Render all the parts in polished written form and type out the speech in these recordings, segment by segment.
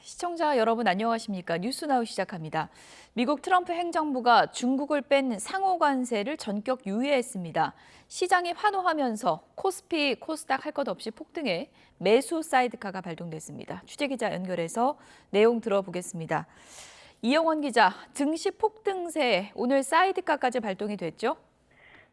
시청자 여러분 안녕하십니까? 뉴스나우 시작합니다. 미국 트럼프 행정부가 중국을 뺀 상호 관세를 전격 유예했습니다. 시장이 환호하면서 코스피, 코스닥 할 것 없이 폭등해 매수 사이드카가 발동됐습니다. 취재기자 연결해서 내용 들어보겠습니다. 이영원 기자, 증시 폭등세 오늘 사이드카까지 발동이 됐죠?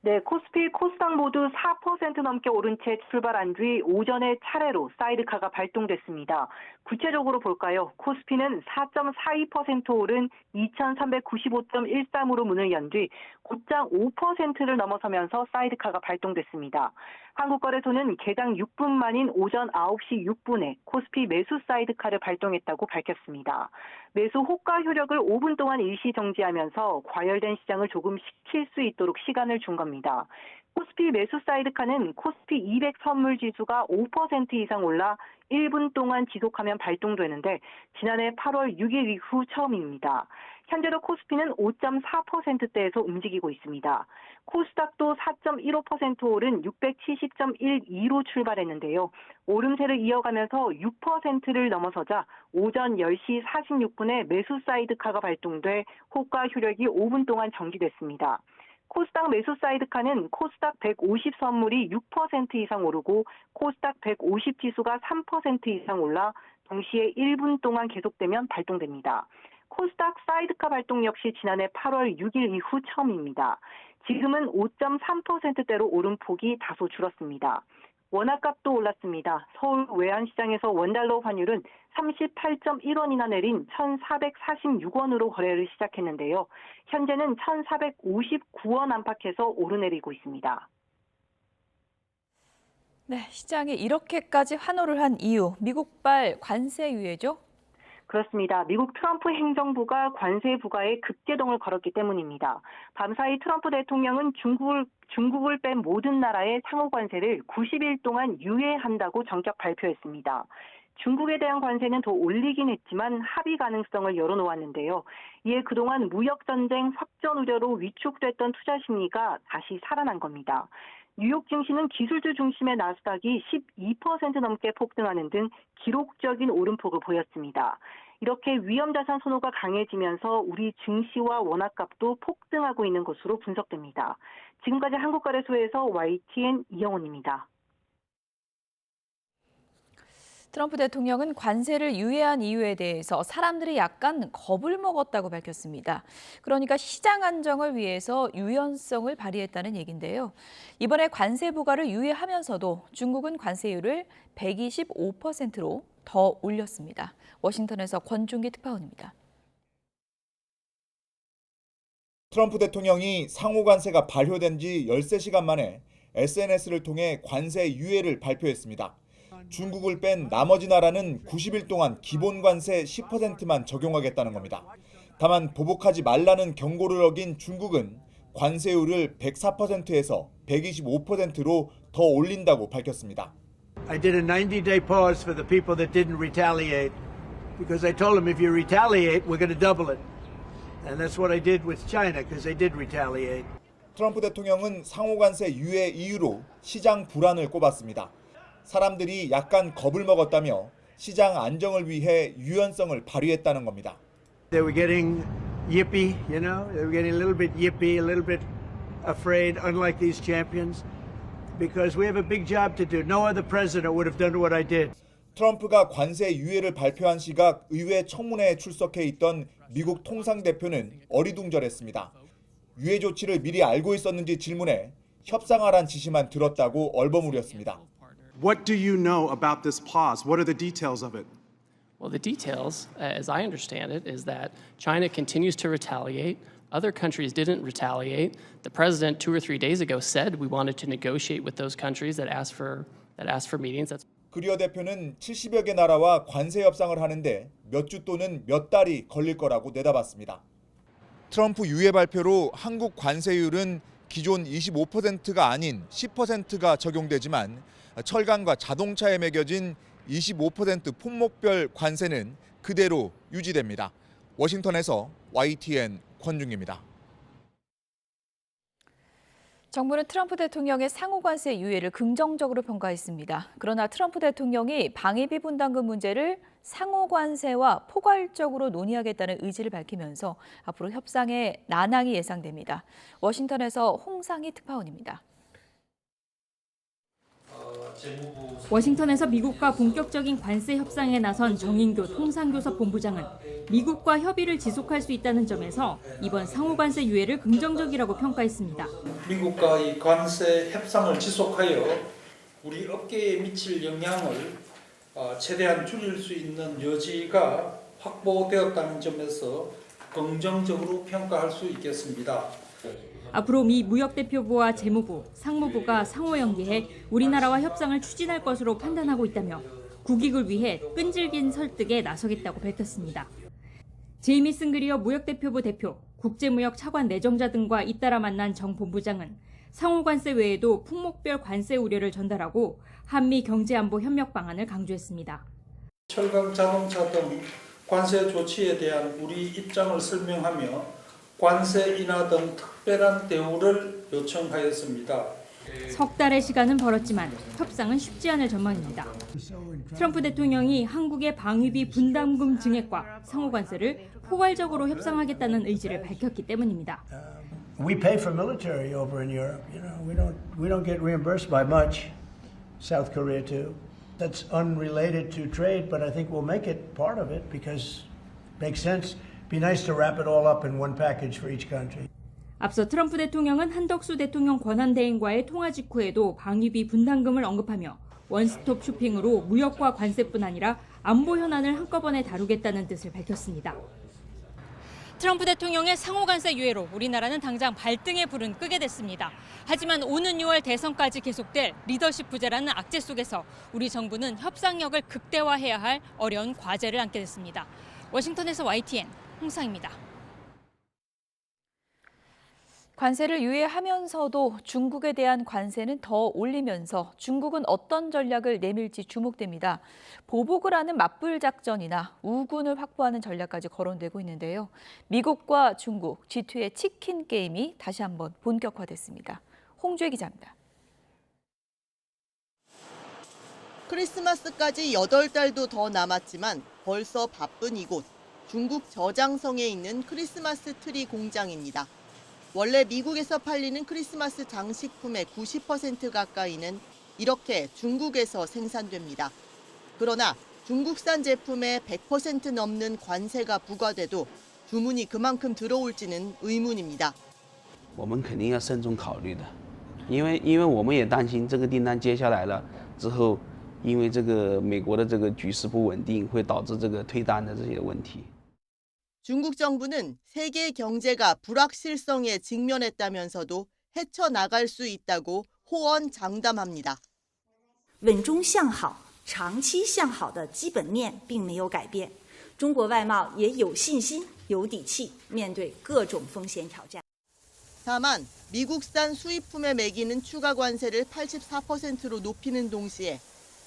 네, 코스피, 코스닥 모두 4% 넘게 오른 채 출발한 뒤 오전에 차례로 사이드카가 발동됐습니다. 구체적으로 볼까요? 코스피는 4.42% 오른 2,395.13으로 문을 연 뒤 곧장 5%를 넘어서면서 사이드카가 발동됐습니다. 한국거래소는 개장 6분 만인 오전 9시 6분에 코스피 매수 사이드카를 발동했다고 밝혔습니다. 매수 호가 효력을 5분 동안 일시 정지하면서 과열된 시장을 조금 식힐 수 있도록 시간을 준 겁니다. 코스피 매수 사이드카는 코스피 200 선물 지수가 5% 이상 올라 1분 동안 지속하면 발동되는데 지난해 8월 6일 이후 처음입니다. 현재도 코스피는 5.4%대에서 움직이고 있습니다. 코스닥도 4.15% 오른 670.12로 출발했는데요. 오름세를 이어가면서 6%를 넘어서자 오전 10시 46분에 매수 사이드카가 발동돼 호가 효력이 5분 동안 정지됐습니다. 코스닥 매수 사이드카는 코스닥 150 선물이 6% 이상 오르고 코스닥 150 지수가 3% 이상 올라 동시에 1분 동안 계속되면 발동됩니다. 코스닥 사이드카 발동 역시 지난해 8월 6일 이후 처음입니다. 지금은 5.3%대로 오름폭이 다소 줄었습니다. 원화값도 올랐습니다. 서울 외환시장에서 원달러 환율은 38.1원이나 내린 1,446원으로 거래를 시작했는데요. 현재는 1,459원 안팎에서 오르내리고 있습니다. 네, 시장이 이렇게까지 환호를 한 이유, 미국발 관세 유예죠? 그렇습니다. 미국 트럼프 행정부가 관세 부과에 급제동을 걸었기 때문입니다. 밤사이 트럼프 대통령은 중국을 뺀 모든 나라의 상호 관세를 90일 동안 유예한다고 전격 발표했습니다. 중국에 대한 관세는 더 올리긴 했지만 합의 가능성을 열어놓았는데요. 이에 그동안 무역전쟁 확전 우려로 위축됐던 투자 심리가 다시 살아난 겁니다. 뉴욕 증시는 기술주 중심의 나스닥이 12% 넘게 폭등하는 등 기록적인 오름폭을 보였습니다. 이렇게 위험자산 선호가 강해지면서 우리 증시와 원화값도 폭등하고 있는 것으로 분석됩니다. 지금까지 한국거래소에서 YTN 이영원입니다. 트럼프 대통령은 관세를 유예한 이유에 대해서 사람들이 약간 겁을 먹었다고 밝혔습니다. 그러니까 시장 안정을 위해서 유연성을 발휘했다는 얘긴데요. 이번에 관세 부과를 유예하면서도 중국은 관세율을 125%로 더 올렸습니다. 워싱턴에서 권중기 특파원입니다. 트럼프 대통령이 상호 관세가 발효된 지 13시간 만에 SNS를 통해 관세 유예를 발표했습니다. 중국을 뺀 나머지 나라는 90일 동안 기본 관세 10%만 적용하겠다는 겁니다. 다만 보복하지 말라는 경고를 어긴 중국은 관세율을 104%에서 125%로 더 올린다고 밝혔습니다. I did a 90-day pause for the people that didn't retaliate because I told them if you retaliate, we're going to double it. And that's what I did with China because they did retaliate. 트럼프 대통령은 상호 관세 유예 이유로 시장 불안을 꼽았습니다. 사람들이 약간 겁을 먹었다며 시장 안정을 위해 유연성을 발휘했다는 겁니다. They were getting yippy, you know. They were getting a little bit yippy, a little bit afraid, unlike these champions, because we have a big job to do. No other president would have done what I did. 트럼프가 관세 유예를 발표한 시각 의회 청문회에 출석해 있던 미국 통상대표는 어리둥절했습니다. 유예 조치를 미리 알고 있었는지 질문해 협상하란 지시만 들었다고 얼버무렸습니다. What do you know about this pause? What are the details of it? Well, the details, as I understand it, is that China continues to retaliate. Other countries didn't retaliate. The president 2 or 3 days ago said we wanted to negotiate with those countries that asked for meetings. 그리어 대표는 70여 개 나라와 관세 협상을 하는데 몇 주 또는 몇 달이 걸릴 거라고 내다봤습니다. 트럼프 유예 발표로 한국 관세율은 기존 25%가 아닌 10%가 적용되지만 철강과 자동차에 매겨진 25% 품목별 관세는 그대로 유지됩니다. 워싱턴에서 YTN 권중기입니다. 정부는 트럼프 대통령의 상호 관세 유예를 긍정적으로 평가했습니다. 그러나 트럼프 대통령이 방위비 분담금 문제를 상호 관세와 포괄적으로 논의하겠다는 의지를 밝히면서 앞으로 협상에 난항이 예상됩니다. 워싱턴에서 홍상희 특파원입니다. 워싱턴에서 미국과 본격적인 관세 협상에 나선 정인교 통상교섭 본부장은 미국과 협의를 지속할 수 있다는 점에서 이번 상호 관세 유예를 긍정적이라고 평가했습니다. 미국과 이 관세 협상을 지속하여 우리 업계에 미칠 영향을 최대한 줄일 수 있는 여지가 확보되었다는 점에서 긍정적으로 평가할 수 있겠습니다. 앞으로 미 무역대표부와 재무부, 상무부가 상호 연계해 우리나라와 협상을 추진할 것으로 판단하고 있다며 국익을 위해 끈질긴 설득에 나서겠다고 밝혔습니다. 제이미슨 그리어 무역대표부 대표, 국제무역 차관 내정자 등과 잇따라 만난 정 본부장은 상호 관세 외에도 품목별 관세 우려를 전달하고 한미 경제안보 협력 방안을 강조했습니다. 철강 자동차 등 관세 조치에 대한 우리 입장을 설명하며 관세 인하 등 특별한 대우를 요청하였습니다. 석 달의 시간은 벌었지만 협상은 쉽지 않을 전망입니다. 트럼프 대통령이 한국의 방위비 분담금 증액과 상호 관세를 포괄적으로 협상하겠다는 의지를 밝혔기 때문입니다. We pay for military over in Europe. We don't get reimbursed by much. South Korea too. That's unrelated to trade, but I think we'll make it part of it because it makes sense. Be nice to wrap it all up in one package for each country. 앞서 트럼프 대통령은 한덕수 대통령 권한대행과의 통화 직후에도 방위비 분담금을 언급하며 원스톱 쇼핑으로 무역과 관세뿐 아니라 안보 현안을 한꺼번에 다루겠다는 뜻을 밝혔습니다. 트럼프 대통령의 상호 관세 유예로 우리나라는 당장 발등에 불은 끄게 됐습니다. 하지만 오는 6월 대선까지 계속될 리더십 부재라는 악재 속에서 우리 정부는 협상력을 극대화해야 할 어려운 과제를 안게 됐습니다. 워싱턴에서 YTN 홍상입니다. 관세를 유예하면서도 중국에 대한 관세는 더 올리면서 중국은 어떤 전략을 내밀지 주목됩니다. 보복을 하는 맞불 작전이나 우군을 확보하는 전략까지 거론되고 있는데요. 미국과 중국, G2의 치킨 게임이 다시 한번 본격화됐습니다. 홍주혜 기자입니다. 크리스마스까지 8달도 더 남았지만 벌써 바쁜 이곳, 중국 저장성에 있는 크리스마스 트리 공장입니다. 원래 미국에서 팔리는 크리스마스 장식품의 90% 가까이는 이렇게 중국에서 생산됩니다. 그러나 중국산 제품에 100% 넘는 관세가 부과돼도 주문이 그만큼 들어올지는 의문입니다. 我们肯定要慎重考虑的，因为我们也担心这个订单接下来了之后，因为这个美国的这个局势不稳定，会导致这个退单的这些问题。 중국 정부는 세계 경제가 불확실성에 직면했다면서도 헤쳐나갈 수 있다고 호언장담합니다. 稳中向好、长期向好的基本面并没有改变，中国外贸也有信心、有底气面对各种风险挑战。 다만 미국산 수입품에 매기는 추가 관세를 84%로 높이는 동시에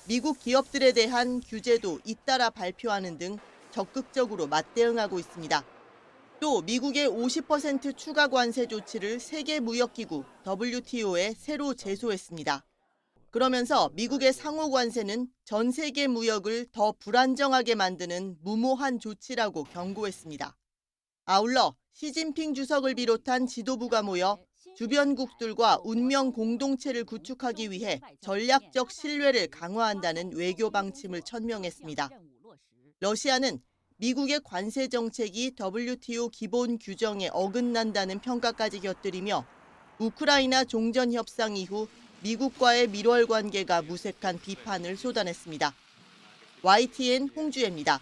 미국 기업들에 대한 규제도 잇따라 발표하는 등 적극적으로 맞대응하고 있습니다. 또 미국의 50% 추가 관세 조치를 세계무역기구 WTO에 새로 제소했습니다. 그러면서 미국의 상호 관세는 전 세계 무역을 더 불안정하게 만드는 무모한 조치라고 경고했습니다. 아울러 시진핑 주석을 비롯한 지도부가 모여 주변국들과 운명 공동체를 구축하기 위해 전략적 신뢰를 강화한다는 외교 방침을 천명했습니다. 러시아는 미국의 관세 정책이 WTO 기본 규정에 어긋난다는 평가까지 곁들이며 우크라이나 종전 협상 이후 미국과의 밀월 관계가 무색한 비판을 쏟아냈습니다. YTN 홍주혜입니다.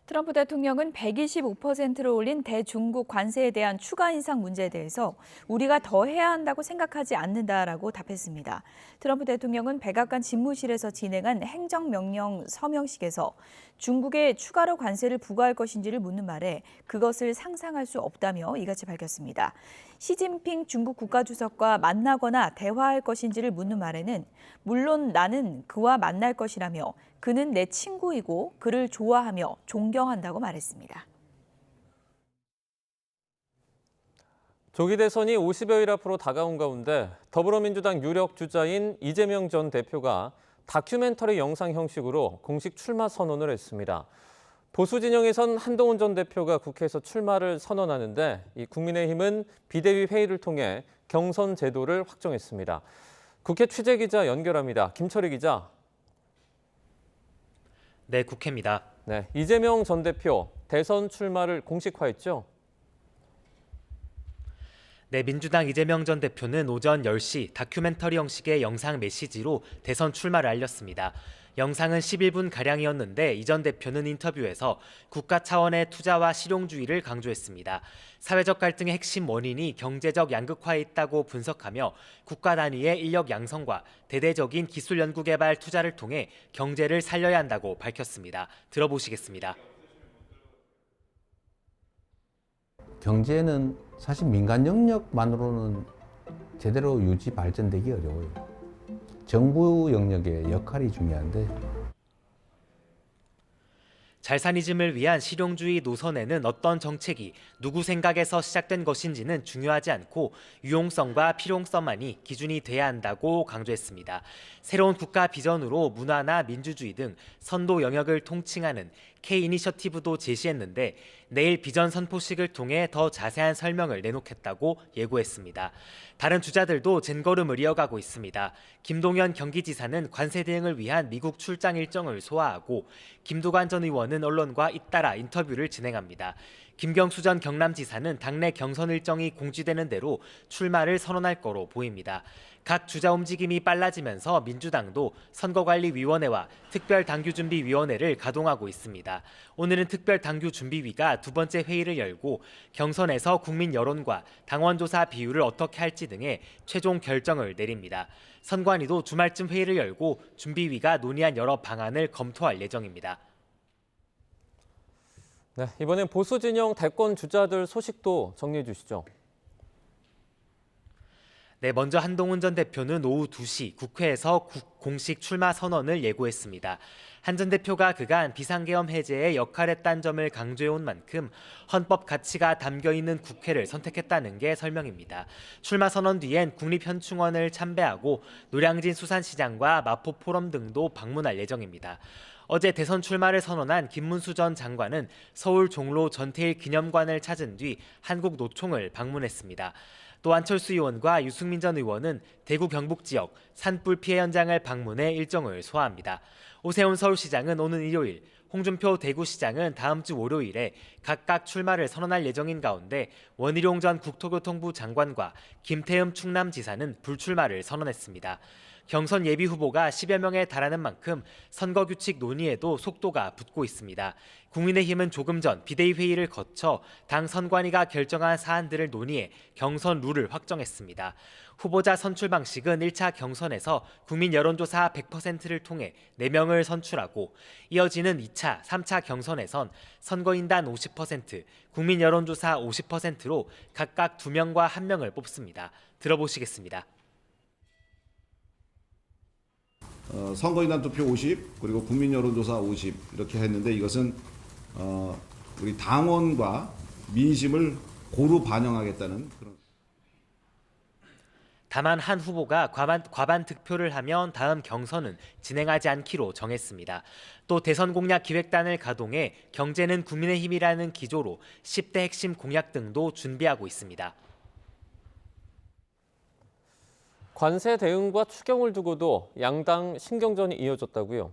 트럼프 대통령은 125%를 올린 대중국 관세에 대한 추가 인상 문제에 대해서 우리가 더 해야 한다고 생각하지 않는다라고 답했습니다. 트럼프 대통령은 백악관 집무실에서 진행한 행정명령 서명식에서 중국에 추가로 관세를 부과할 것인지를 묻는 말에 그것을 상상할 수 없다며 이같이 밝혔습니다. 시진핑 중국 국가주석과 만나거나 대화할 것인지를 묻는 말에는 물론 나는 그와 만날 것이라며 그는 내 친구이고 그를 좋아하며 존경한다고 말했습니다. 조기 대선이 50여일 앞으로 다가온 가운데 더불어민주당 유력 주자인 이재명 전 대표가 다큐멘터리 영상 형식으로 공식 출마 선언을 했습니다. 보수 진영에선 한동훈 전 대표가 국회에서 출마를 선언하는데 이 국민의힘은 비대위 회의를 통해 경선 제도를 확정했습니다. 국회 취재기자 연결합니다. 김철희 기자. 네, 국회입니다. 네, 이재명 전 대표 대선 출마를 공식화했죠? 네, 민주당 이재명 전 대표는 오전 10시 다큐멘터리 형식의 영상 메시지로 대선 출마를 알렸습니다. 영상은 11분가량이었는데 이 전 대표는 인터뷰에서 국가 차원의 투자와 실용주의를 강조했습니다. 사회적 갈등의 핵심 원인이 경제적 양극화에 있다고 분석하며 국가 단위의 인력 양성과 대대적인 기술 연구개발 투자를 통해 경제를 살려야 한다고 밝혔습니다. 들어보시겠습니다. 경제는 사실 민간 영역만으로는 제대로 유지 발전되기 어려워요. 정부 영역의 역할이 중요한데 잘사니즘을 위한 실용주의 노선에는 어떤 정책이 누구 생각에서 시작된 것인지는 중요하지 않고 유용성과 필요성만이 기준이 돼야 한다고 강조했습니다. 새로운 국가 비전으로 문화나 민주주의 등 선도 영역을 통칭하는 K-이니셔티브도 제시했는데 내일 비전 선포식을 통해 더 자세한 설명을 내놓겠다고 예고했습니다. 다른 주자들도 젠걸음을 이어가고 있습니다. 김동연 경기지사는 관세 대응을 위한 미국 출장 일정을 소화하고 김두관 전 의원은 언론과 잇따라 인터뷰를 진행합니다. 김경수 전 경남지사는 당내 경선 일정이 공지되는 대로 출마를 선언할 거로 보입니다. 각 주자 움직임이 빨라지면서 민주당도 선거관리위원회와 특별당규준비위원회를 가동하고 있습니다. 오늘은 특별당규준비위가 두 번째 회의를 열고 경선에서 국민 여론과 당원조사 비율을 어떻게 할지 등의 최종 결정을 내립니다. 선관위도 주말쯤 회의를 열고 준비위가 논의한 여러 방안을 검토할 예정입니다. 네, 이번엔 보수 진영 대권 주자들 소식도 정리해 주시죠. 네, 먼저 한동훈 전 대표는 오후 2시 국회에서 공식 출마 선언을 예고했습니다. 한 전 대표가 그간 비상계엄 해제에 역할했다는 점을 강조해온 만큼 헌법 가치가 담겨있는 국회를 선택했다는 게 설명입니다. 출마 선언 뒤엔 국립현충원을 참배하고 노량진 수산시장과 마포포럼 등도 방문할 예정입니다. 어제 대선 출마를 선언한 김문수 전 장관은 서울 종로 전태일 기념관을 찾은 뒤 한국노총을 방문했습니다. 또 안철수 의원과 유승민 전 의원은 대구 경북 지역 산불 피해 현장을 방문해 일정을 소화합니다. 오세훈 서울시장은 오는 일요일, 홍준표 대구시장은 다음 주 월요일에 각각 출마를 선언할 예정인 가운데 원희룡 전 국토교통부 장관과 김태흠 충남지사는 불출마를 선언했습니다. 경선 예비 후보가 10여 명에 달하는 만큼 선거규칙 논의에도 속도가 붙고 있습니다. 국민의힘은 조금 전 비대위 회의를 거쳐 당 선관위가 결정한 사안들을 논의해 경선 룰을 확정했습니다. 후보자 선출 방식은 1차 경선에서 국민 여론조사 100%를 통해 4명을 선출하고 이어지는 2차, 3차 경선에선 선거인단 50%, 국민 여론조사 50%로 각각 2명과 1명을 뽑습니다. 들어보시겠습니다. 선거인단 투표 50 그리고 국민 여론조사 50 이렇게 했는데 이것은 우리 당원과 민심을 고루 반영하겠다는 그런. 다만 한 후보가 과반 득표를 하면 다음 경선은 진행하지 않기로 정했습니다. 또 대선 공약 기획단을 가동해 경제는 국민의힘이라는 기조로 10대 핵심 공약 등도 준비하고 있습니다. 관세 대응과 추경을 두고도 양당 신경전이 이어졌다고요?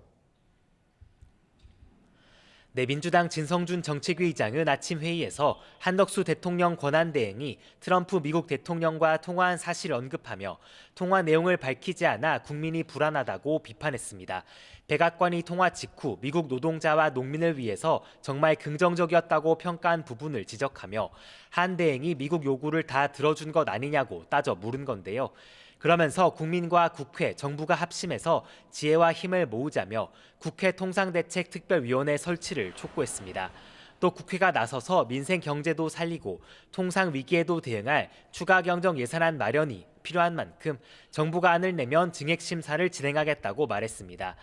네, 민주당 진성준 정책위의장은 아침 회의에서 한덕수 대통령 권한 대행이 트럼프 미국 대통령과 통화한 사실을 언급하며 통화 내용을 밝히지 않아 국민이 불안하다고 비판했습니다. 백악관이 통화 직후 미국 노동자와 농민을 위해서 정말 긍정적이었다고 평가한 부분을 지적하며 한 대행이 미국 요구를 다 들어준 것 아니냐고 따져 물은 건데요. 그러면서 국민과 국회, 정부가 합심해서 지혜와 힘을 모으자며 국회 통상대책특별위원회 설치를 촉구했습니다. 또 국회가 나서서 민생 경제도 살리고 통상 위기에도 대응할 추가 경정 예산안 마련이 필요한 만큼 정부가 안을 내면 증액 심사를 진행하겠다고 말했습니다.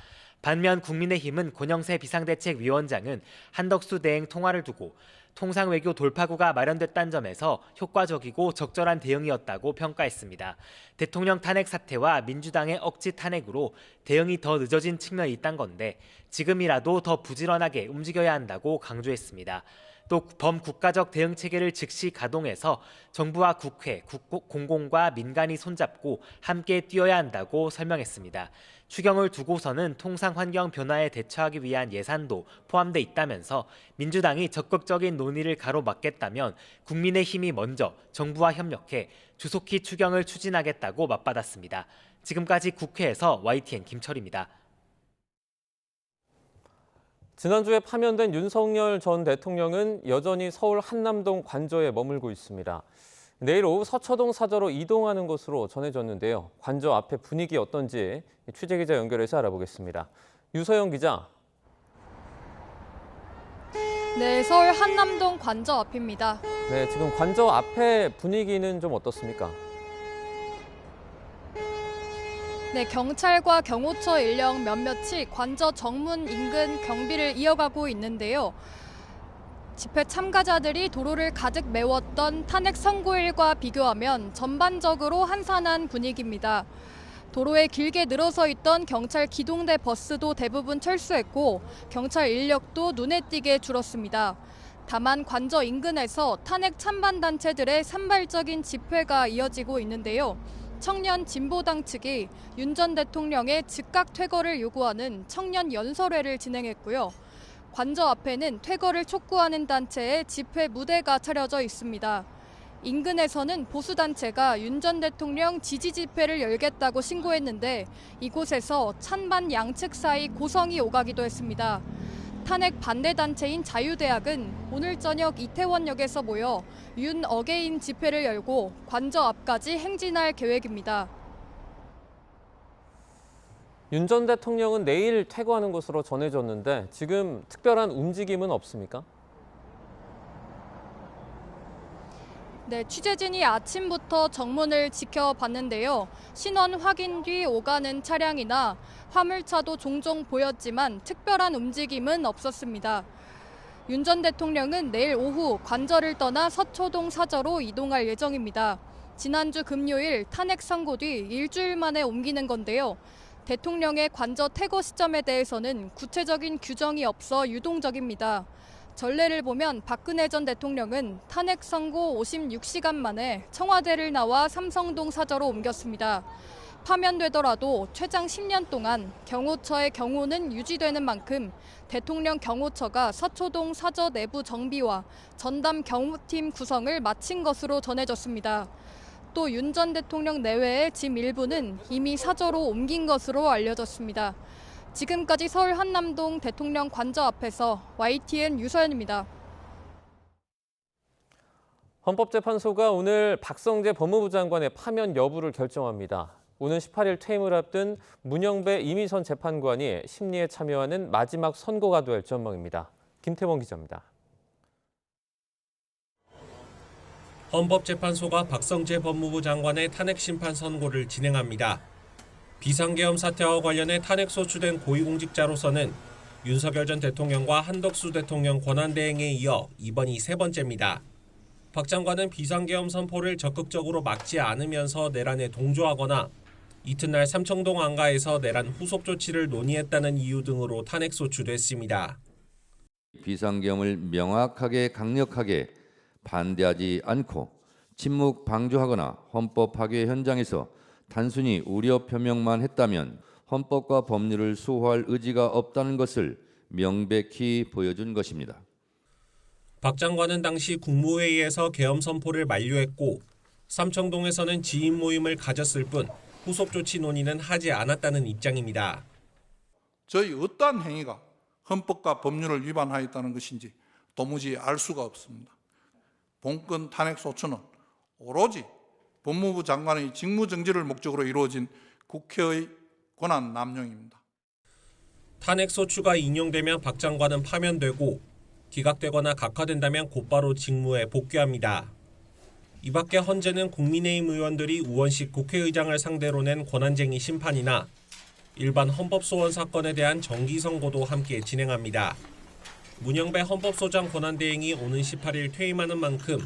반면 국민의힘은 권영세 비상대책위원장은 한덕수 대행 통화를 두고 통상외교 돌파구가 마련됐다는 점에서 효과적이고 적절한 대응이었다고 평가했습니다. 대통령 탄핵 사태와 민주당의 억지 탄핵으로 대응이 더 늦어진 측면이 있다는 건데 지금이라도 더 부지런하게 움직여야 한다고 강조했습니다. 또 범국가적 대응 체계를 즉시 가동해서 정부와 국회, 공공과 민간이 손잡고 함께 뛰어야 한다고 설명했습니다. 추경을 두고서는 통상 환경 변화에 대처하기 위한 예산도 포함돼 있다면서 민주당이 적극적인 논의를 가로막겠다면 국민의힘이 먼저 정부와 협력해 조속히 추경을 추진하겠다고 맞받았습니다. 지금까지 국회에서 YTN 김철입니다. 지난주에 파면된 윤석열 전 대통령은 여전히 서울 한남동 관저에 머물고 있습니다. 내일 오후 서초동 사저로 이동하는 것으로 전해졌는데요. 관저 앞의 분위기 어떤지 취재기자 연결해서 알아보겠습니다. 유서영 기자. 네, 서울 한남동 관저 앞입니다. 네, 지금 관저 앞의 분위기는 좀 어떻습니까? 네, 경찰과 경호처 인력 몇몇이 관저 정문 인근 경비를 이어가고 있는데요. 집회 참가자들이 도로를 가득 메웠던 탄핵 선고일과 비교하면 전반적으로 한산한 분위기입니다. 도로에 길게 늘어서 있던 경찰 기동대 버스도 대부분 철수했고 경찰 인력도 눈에 띄게 줄었습니다. 다만 관저 인근에서 탄핵 찬반 단체들의 산발적인 집회가 이어지고 있는데요. 청년 진보당 측이 윤 전 대통령의 즉각 퇴거를 요구하는 청년 연설회를 진행했고요. 관저 앞에는 퇴거를 촉구하는 단체의 집회 무대가 차려져 있습니다. 인근에서는 보수단체가 윤 전 대통령 지지 집회를 열겠다고 신고했는데 이곳에서 찬반 양측 사이 고성이 오가기도 했습니다. 탄핵 반대 단체인 자유대학은 오늘 저녁 이태원역에서 모여 윤 어게인 집회를 열고 관저 앞까지 행진할 계획입니다. 윤 전 대통령은 내일 퇴거하는 것으로 전해졌는데 지금 특별한 움직임은 없습니까? 네, 취재진이 아침부터 정문을 지켜봤는데요. 신원 확인 뒤 오가는 차량이나 화물차도 종종 보였지만 특별한 움직임은 없었습니다. 윤 전 대통령은 내일 오후 관저를 떠나 서초동 사저로 이동할 예정입니다. 지난주 금요일 탄핵 선고 뒤 일주일 만에 옮기는 건데요. 대통령의 관저 퇴거 시점에 대해서는 구체적인 규정이 없어 유동적입니다. 전례를 보면 박근혜 전 대통령은 탄핵 선고 56시간 만에 청와대를 나와 삼성동 사저로 옮겼습니다. 파면되더라도 최장 10년 동안 경호처의 경호는 유지되는 만큼 대통령 경호처가 서초동 사저 내부 정비와 전담 경호팀 구성을 마친 것으로 전해졌습니다. 또 윤 전 대통령 내외의 짐 일부는 이미 사저로 옮긴 것으로 알려졌습니다. 지금까지 서울 한남동 대통령 관저 앞에서 YTN 유서연입니다. 헌법재판소가 오늘 박성재 법무부 장관의 파면 여부를 결정합니다. 오는 18일 퇴임을 앞둔 문영배 이미선 재판관이 심리에 참여하는 마지막 선고가 될 전망입니다. 김태원 기자입니다. 헌법재판소가 박성재 법무부 장관의 탄핵 심판 선고를 진행합니다. 비상계엄 사태와 관련해 탄핵 소추된 고위공직자로서는 윤석열 전 대통령과 한덕수 대통령 권한대행에 이어 이번이 세 번째입니다. 박 장관은 비상계엄 선포를 적극적으로 막지 않으면서 내란에 동조하거나 이튿날 삼청동 안가에서 내란 후속 조치를 논의했다는 이유 등으로 탄핵 소추됐습니다. 비상계엄을 명확하게 강력하게 반대하지 않고 침묵 방조하거나 헌법 파괴 현장에서 단순히 우려 표명만 했다면 헌법과 법률을 수호할 의지가 없다는 것을 명백히 보여준 것입니다. 박 장관은 당시 국무회의에서 계엄 선포를 만료했고 삼청동에서는 지인 모임을 가졌을 뿐 후속 조치 논의는 하지 않았다는 입장입니다. 저희 어떠한 행위가 헌법과 법률을 위반하였다는 것인지 도무지 알 수가 없습니다. 본건 탄핵 소추는 오로지 법무부 장관의 직무정지를 목적으로 이루어진 국회의 권한 남용입니다. 탄핵 소추가 인용되면 박 장관은 파면되고 기각되거나 각하된다면 곧바로 직무에 복귀합니다. 이 밖에 헌재는 국민의힘 의원들이 우원식 국회의장을 상대로 낸 권한쟁의 심판이나 일반 헌법소원 사건에 대한 정기 선고도 함께 진행합니다. 문영배 헌법소장 권한대행이 오는 18일 퇴임하는 만큼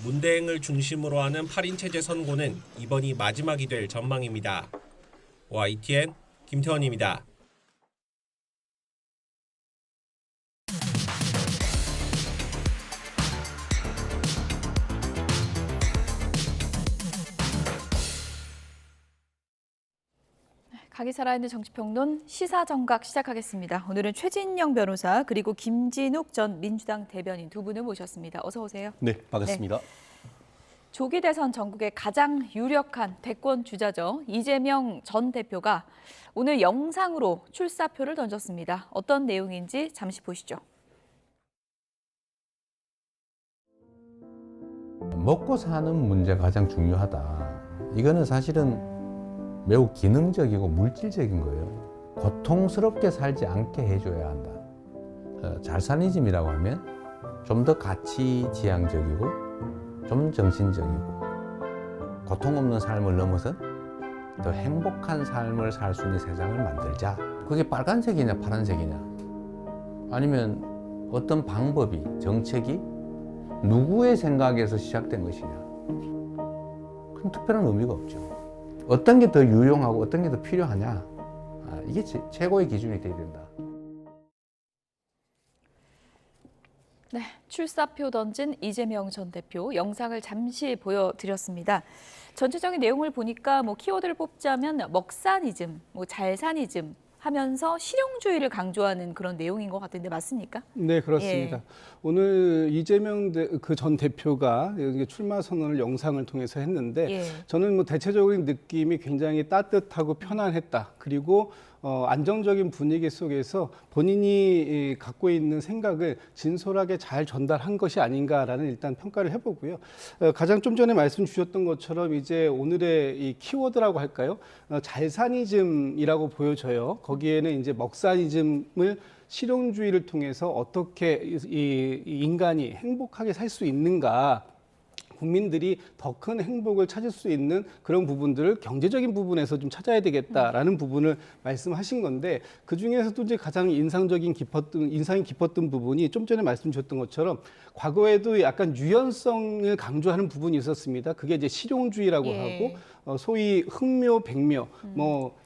문대행을 중심으로 하는 8인 체제 선고는 이번이 마지막이 될 전망입니다. YTN 김태원입니다. 각이 살아있는 정치평론 시사정각 시작하겠습니다. 오늘은 최진영 변호사 그리고 김진욱 전 민주당 대변인 두 분을 모셨습니다. 어서 오세요. 네, 반갑습니다. 네. 조기 대선 전국의 가장 유력한 대권 주자죠. 이재명 전 대표가 오늘 영상으로 출사표를 던졌습니다. 어떤 내용인지 잠시 보시죠. 먹고 사는 문제가 가장 중요하다. 이거는 사실은 매우 기능적이고 물질적인 거예요. 고통스럽게 살지 않게 해줘야 한다. 잘사니즘이라고 하면 좀 더 가치지향적이고 좀 정신적이고 고통 없는 삶을 넘어선 더 행복한 삶을 살 수 있는 세상을 만들자. 그게 빨간색이냐 파란색이냐 아니면 어떤 방법이 정책이 누구의 생각에서 시작된 것이냐 그럼 특별한 의미가 없죠. 어떤 게 더 유용하고 어떤 게 더 필요하냐 이게 최고의 기준이 돼야 된다. 네, 출사표 던진 이재명 전 대표 영상을 잠시 보여드렸습니다. 전체적인 내용을 보니까 키워드를 뽑자면 먹사니즘, 잘사니즘 하면서 실용주의를 강조하는 그런 내용인 것 같은데 맞습니까? 네, 그렇습니다. 예. 오늘 이재명 그 전 대표가 출마 선언을 영상을 통해서 했는데 예. 저는 대체적인 느낌이 굉장히 따뜻하고 편안했다. 그리고 안정적인 분위기 속에서 본인이 갖고 있는 생각을 진솔하게 잘 전달한 것이 아닌가라는 일단 평가를 해보고요. 가장 좀 전에 말씀 주셨던 것처럼 이제 오늘의 이 키워드라고 할까요? 잘사니즘이라고 보여져요. 거기에는 이제 먹사니즘을 실용주의를 통해서 어떻게 이 인간이 행복하게 살 수 있는가. 국민들이 더 큰 행복을 찾을 수 있는 그런 부분들을 경제적인 부분에서 좀 찾아야 되겠다라는 부분을 말씀하신 건데 그중에서도 이제 가장 인상이 깊었던 부분이 좀 전에 말씀 주셨던 것처럼 과거에도 약간 유연성을 강조하는 부분이 있었습니다. 그게 이제 실용주의라고 하고 소위 흑묘, 백묘,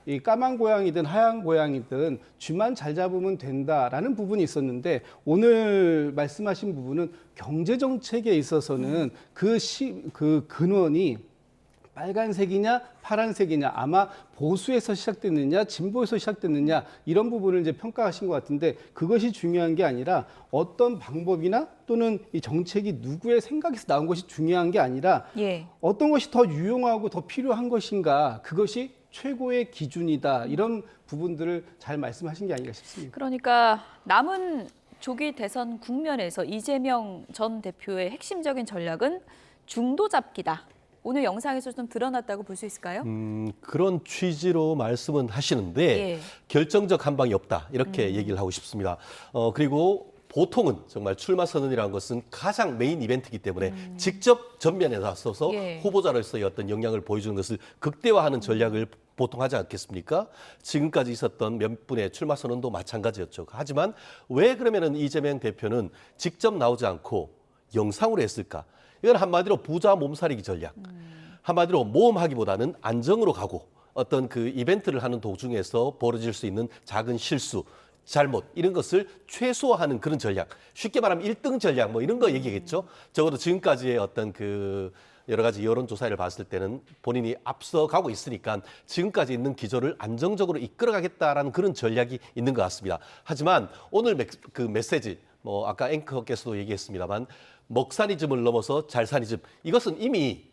이 까만 고양이든 하얀 고양이든 쥐만 잘 잡으면 된다라는 부분이 있었는데 오늘 말씀하신 부분은 경제 정책에 있어서는 그 근원이 빨간색이냐 파란색이냐 아마 보수에서 시작됐느냐 진보에서 시작됐느냐 이런 부분을 이제 평가하신 것 같은데 그것이 중요한 게 아니라 어떤 방법이나 또는 이 정책이 누구의 생각에서 나온 것이 중요한 게 아니라 어떤 것이 더 유용하고 더 필요한 것인가 그것이 최고의 기준이다 이런 부분들을 잘 말씀하신 게 아닌가 싶습니다. 그러니까 남은 조기 대선 국면에서 이재명 전 대표의 핵심적인 전략은 중도 잡기다. 오늘 영상에서 좀 드러났다고 볼 수 있을까요? 그런 취지로 말씀은 하시는데 결정적 한 방이 없다 이렇게 얘기를 하고 싶습니다. 그리고 보통은 정말 출마 선언이라는 것은 가장 메인 이벤트이기 때문에 직접 전면에 나서서 후보자로서의 어떤 역량을 보여주는 것을 극대화하는 전략을 보통 하지 않겠습니까? 지금까지 있었던 몇 분의 출마 선언도 마찬가지였죠. 하지만 왜 그러면은 이재명 대표는 직접 나오지 않고 영상으로 했을까? 이건 한마디로 부자 몸살이기 전략. 한마디로 모험하기보다는 안정으로 가고 어떤 그 이벤트를 하는 도중에서 벌어질 수 있는 작은 실수, 잘못 이런 것을 최소화하는 그런 전략. 쉽게 말하면 1등 전략 이런 거 얘기겠죠. 적어도 지금까지의 어떤 그 여러 가지 여론조사를 봤을 때는 본인이 앞서가고 있으니까 지금까지 있는 기조를 안정적으로 이끌어가겠다라는 그런 전략이 있는 것 같습니다. 하지만 오늘 그 메시지, 아까 앵커께서도 얘기했습니다만 먹사니즘을 넘어서 잘사니즘 이것은 이미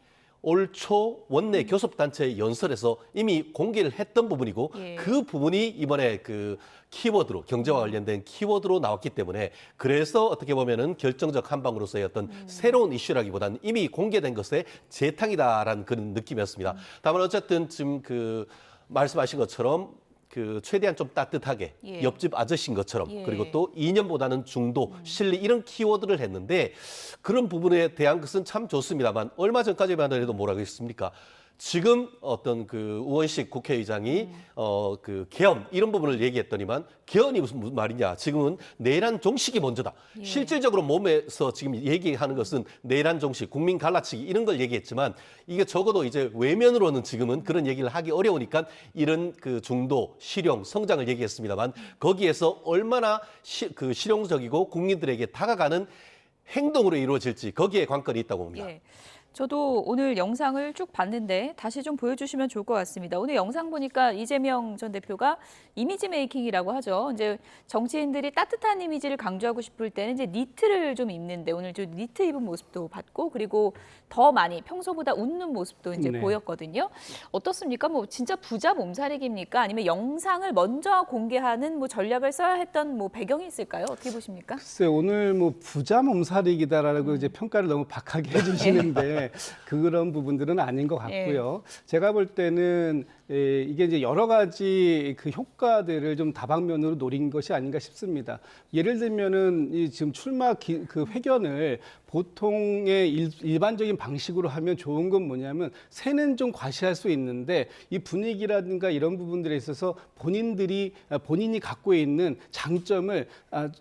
올 초 원내 교섭단체 연설에서 이미 공개를 했던 부분이고 그 부분이 이번에 그 키워드로 경제와 관련된 키워드로 나왔기 때문에 그래서 어떻게 보면은 결정적 한 방으로서의 어떤 새로운 이슈라기보다는 이미 공개된 것의 재탕이다라는 그런 느낌이었습니다. 다만 어쨌든 지금 그 말씀하신 것처럼 그 최대한 좀 따뜻하게 옆집 아저씨인 것처럼 그리고 또 2년보다는 중도, 실리 이런 키워드를 했는데 그런 부분에 대한 것은 참 좋습니다만 얼마 전까지만 해도 뭐라고 했습니까? 지금 어떤 그 우원식 국회의장이 그 개헌 이런 부분을 얘기했더니만 개헌이 무슨 말이냐. 지금은 내란 종식이 먼저다. 예. 실질적으로 몸에서 지금 얘기하는 것은 내란 종식, 국민 갈라치기 이런 걸 얘기했지만 이게 적어도 이제 외면으로는 지금은 그런 얘기를 하기 어려우니까 이런 그 중도, 실용, 성장을 얘기했습니다만 거기에서 얼마나 그 실용적이고 국민들에게 다가가는 행동으로 이루어질지 거기에 관건이 있다고 봅니다. 예. 저도 오늘 영상을 쭉 봤는데 다시 좀 보여주시면 좋을 것 같습니다. 오늘 영상 보니까 이재명 전 대표가 이미지 메이킹이라고 하죠. 이제 정치인들이 따뜻한 이미지를 강조하고 싶을 때는 이제 니트를 좀 입는데 오늘 좀 니트 입은 모습도 봤고 그리고 더 많이 평소보다 웃는 모습도 이제 네. 보였거든요. 어떻습니까? 뭐 진짜 부자 몸살이기입니까? 아니면 영상을 먼저 공개하는 뭐 전략을 써야 했던 뭐 배경이 있을까요? 어떻게 보십니까? 글쎄 오늘 뭐 부자 몸살이기다라고 이제 평가를 너무 박하게 해주시는데 그런 부분들은 아닌 것 같고요. 제가 볼 때는 이게 이제 여러 가지 그 효과들을 좀 다방면으로 노린 것이 아닌가 싶습니다. 예를 들면은 이 지금 출마 그 회견을 보통의 일반적인 방식으로 하면 좋은 건 뭐냐면 새는 좀 과시할 수 있는데 이 분위기라든가 이런 부분들에 있어서 본인이 갖고 있는 장점을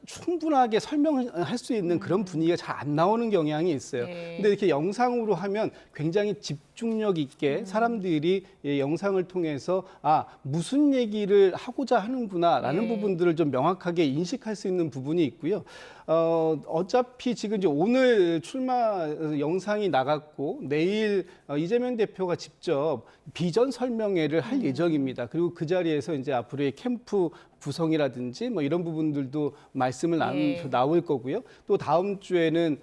충분하게 설명할 수 있는 그런 분위기가 잘 안 나오는 경향이 있어요. 근데 이렇게 영상으로 하면 굉장히 집중력 있게 사람들이 영상을 통해서 무슨 얘기를 하고자 하는구나라는 부분들을 좀 명확하게 인식할 수 있는 부분이 있고요. 어차피 지금 이제 오늘 출마 영상이 나갔고 내일 이재명 대표가 직접 비전 설명회를 할 예정입니다. 그리고 그 자리에서 이제 앞으로의 캠프 구성이라든지 뭐 이런 부분들도 말씀을 나올 거고요. 또 다음 주에는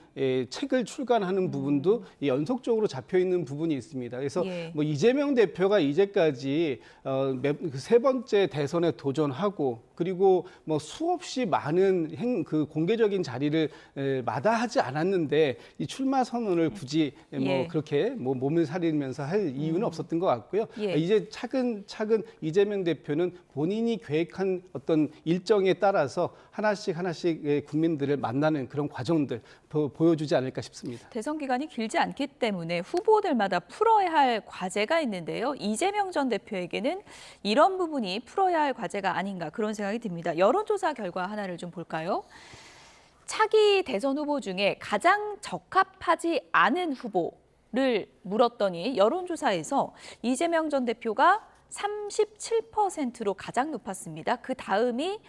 책을 출간하는 부분도 연속적으로 잡혀 있는 부분이 있습니다. 그래서 뭐 이재명 대표가 이제까지 세 번째 대선에 도전하고 그리고 뭐 수없이 많은 그 공개적인 자리를 마다하지 않았는데 이 출마 선언을 굳이 뭐 그렇게 뭐 몸을 사리면서 할 이유는 없었던 것 같고요. 이제 차근차근 이재명 대표는 본인이 계획한 어떤 일정에 따라서 하나씩 국민들을 만나는 그런 과정들 보여주지 않을까 싶습니다. 대선 기간이 길지 않기 때문에 후보들마다 풀어야 할 과제가 있는데요. 이재명 전 대표에게는 이런 부분이 풀어야 할 과제가 아닌가 그런 생각이 듭니다. 여론조사 결과 하나를 좀 볼까요? 차기 대선 후보 중에 가장 적합하지 않은 후보를 물었더니 여론조사에서 이재명 전 대표가 37%로 가장 높았습니다. 그 다음이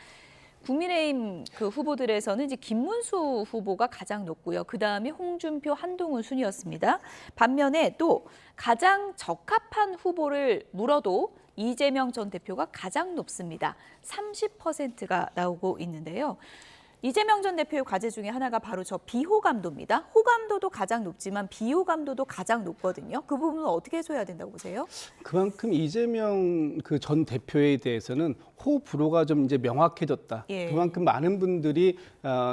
국민의힘 그 후보들에서는 이제 김문수 후보가 가장 높고요. 그 다음이 홍준표, 한동훈 순이었습니다. 반면에 또 가장 적합한 후보를 물어도 이재명 전 대표가 가장 높습니다. 30%가 나오고 있는데요. 이재명 전 대표의 과제 중에 하나가 바로 저 비호감도입니다. 호감도도 가장 높지만 비호감도도 가장 높거든요. 그 부분은 어떻게 해소해야 된다고 보세요? 그만큼 이재명 그 전 대표에 대해서는 호불호가 좀 이제 명확해졌다. 그만큼 많은 분들이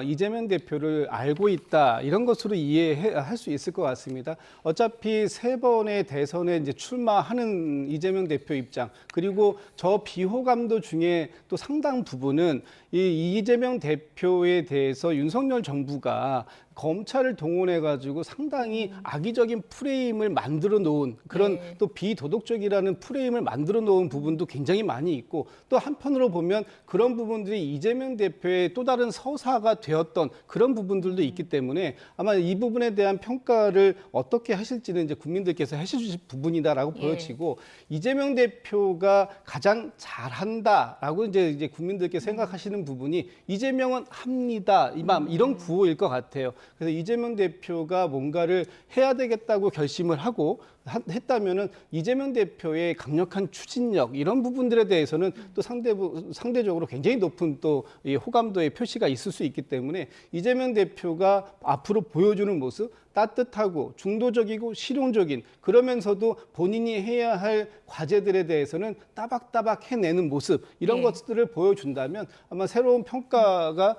이재명 대표를 알고 있다 이런 것으로 이해할 수 있을 것 같습니다. 어차피 세 번의 대선에 이제 출마하는 이재명 대표 입장 그리고 저 비호감도 중에 또 상당 부분은 이 이재명 대표에 대해서 윤석열 정부가 검찰을 동원해가지고 상당히 악의적인 프레임을 만들어 놓은 그런 또 비도덕적이라는 프레임을 만들어 놓은 부분도 굉장히 많이 있고 또 한편으로 보면 그런 부분들이 이재명 대표의 또 다른 서사가 되었던 그런 부분들도 있기 때문에 아마 이 부분에 대한 평가를 어떻게 하실지는 이제 국민들께서 해주실 부분이다라고 보여지고 이재명 대표가 가장 잘한다라고 이제 국민들께 생각하시는 부분이 이재명은 합니다. 이런 구호일 것 같아요. 그래서 이재명 대표가 뭔가를 해야 되겠다고 결심을 하고 했다면은 이재명 대표의 강력한 추진력 이런 부분들에 대해서는 또 상대적으로 굉장히 높은 또 이 호감도의 표시가 있을 수 있기 때문에 이재명 대표가 앞으로 보여주는 모습 따뜻하고 중도적이고 실용적인 그러면서도 본인이 해야 할 과제들에 대해서는 따박따박 해내는 모습 이런 것들을 보여준다면 아마 새로운 평가가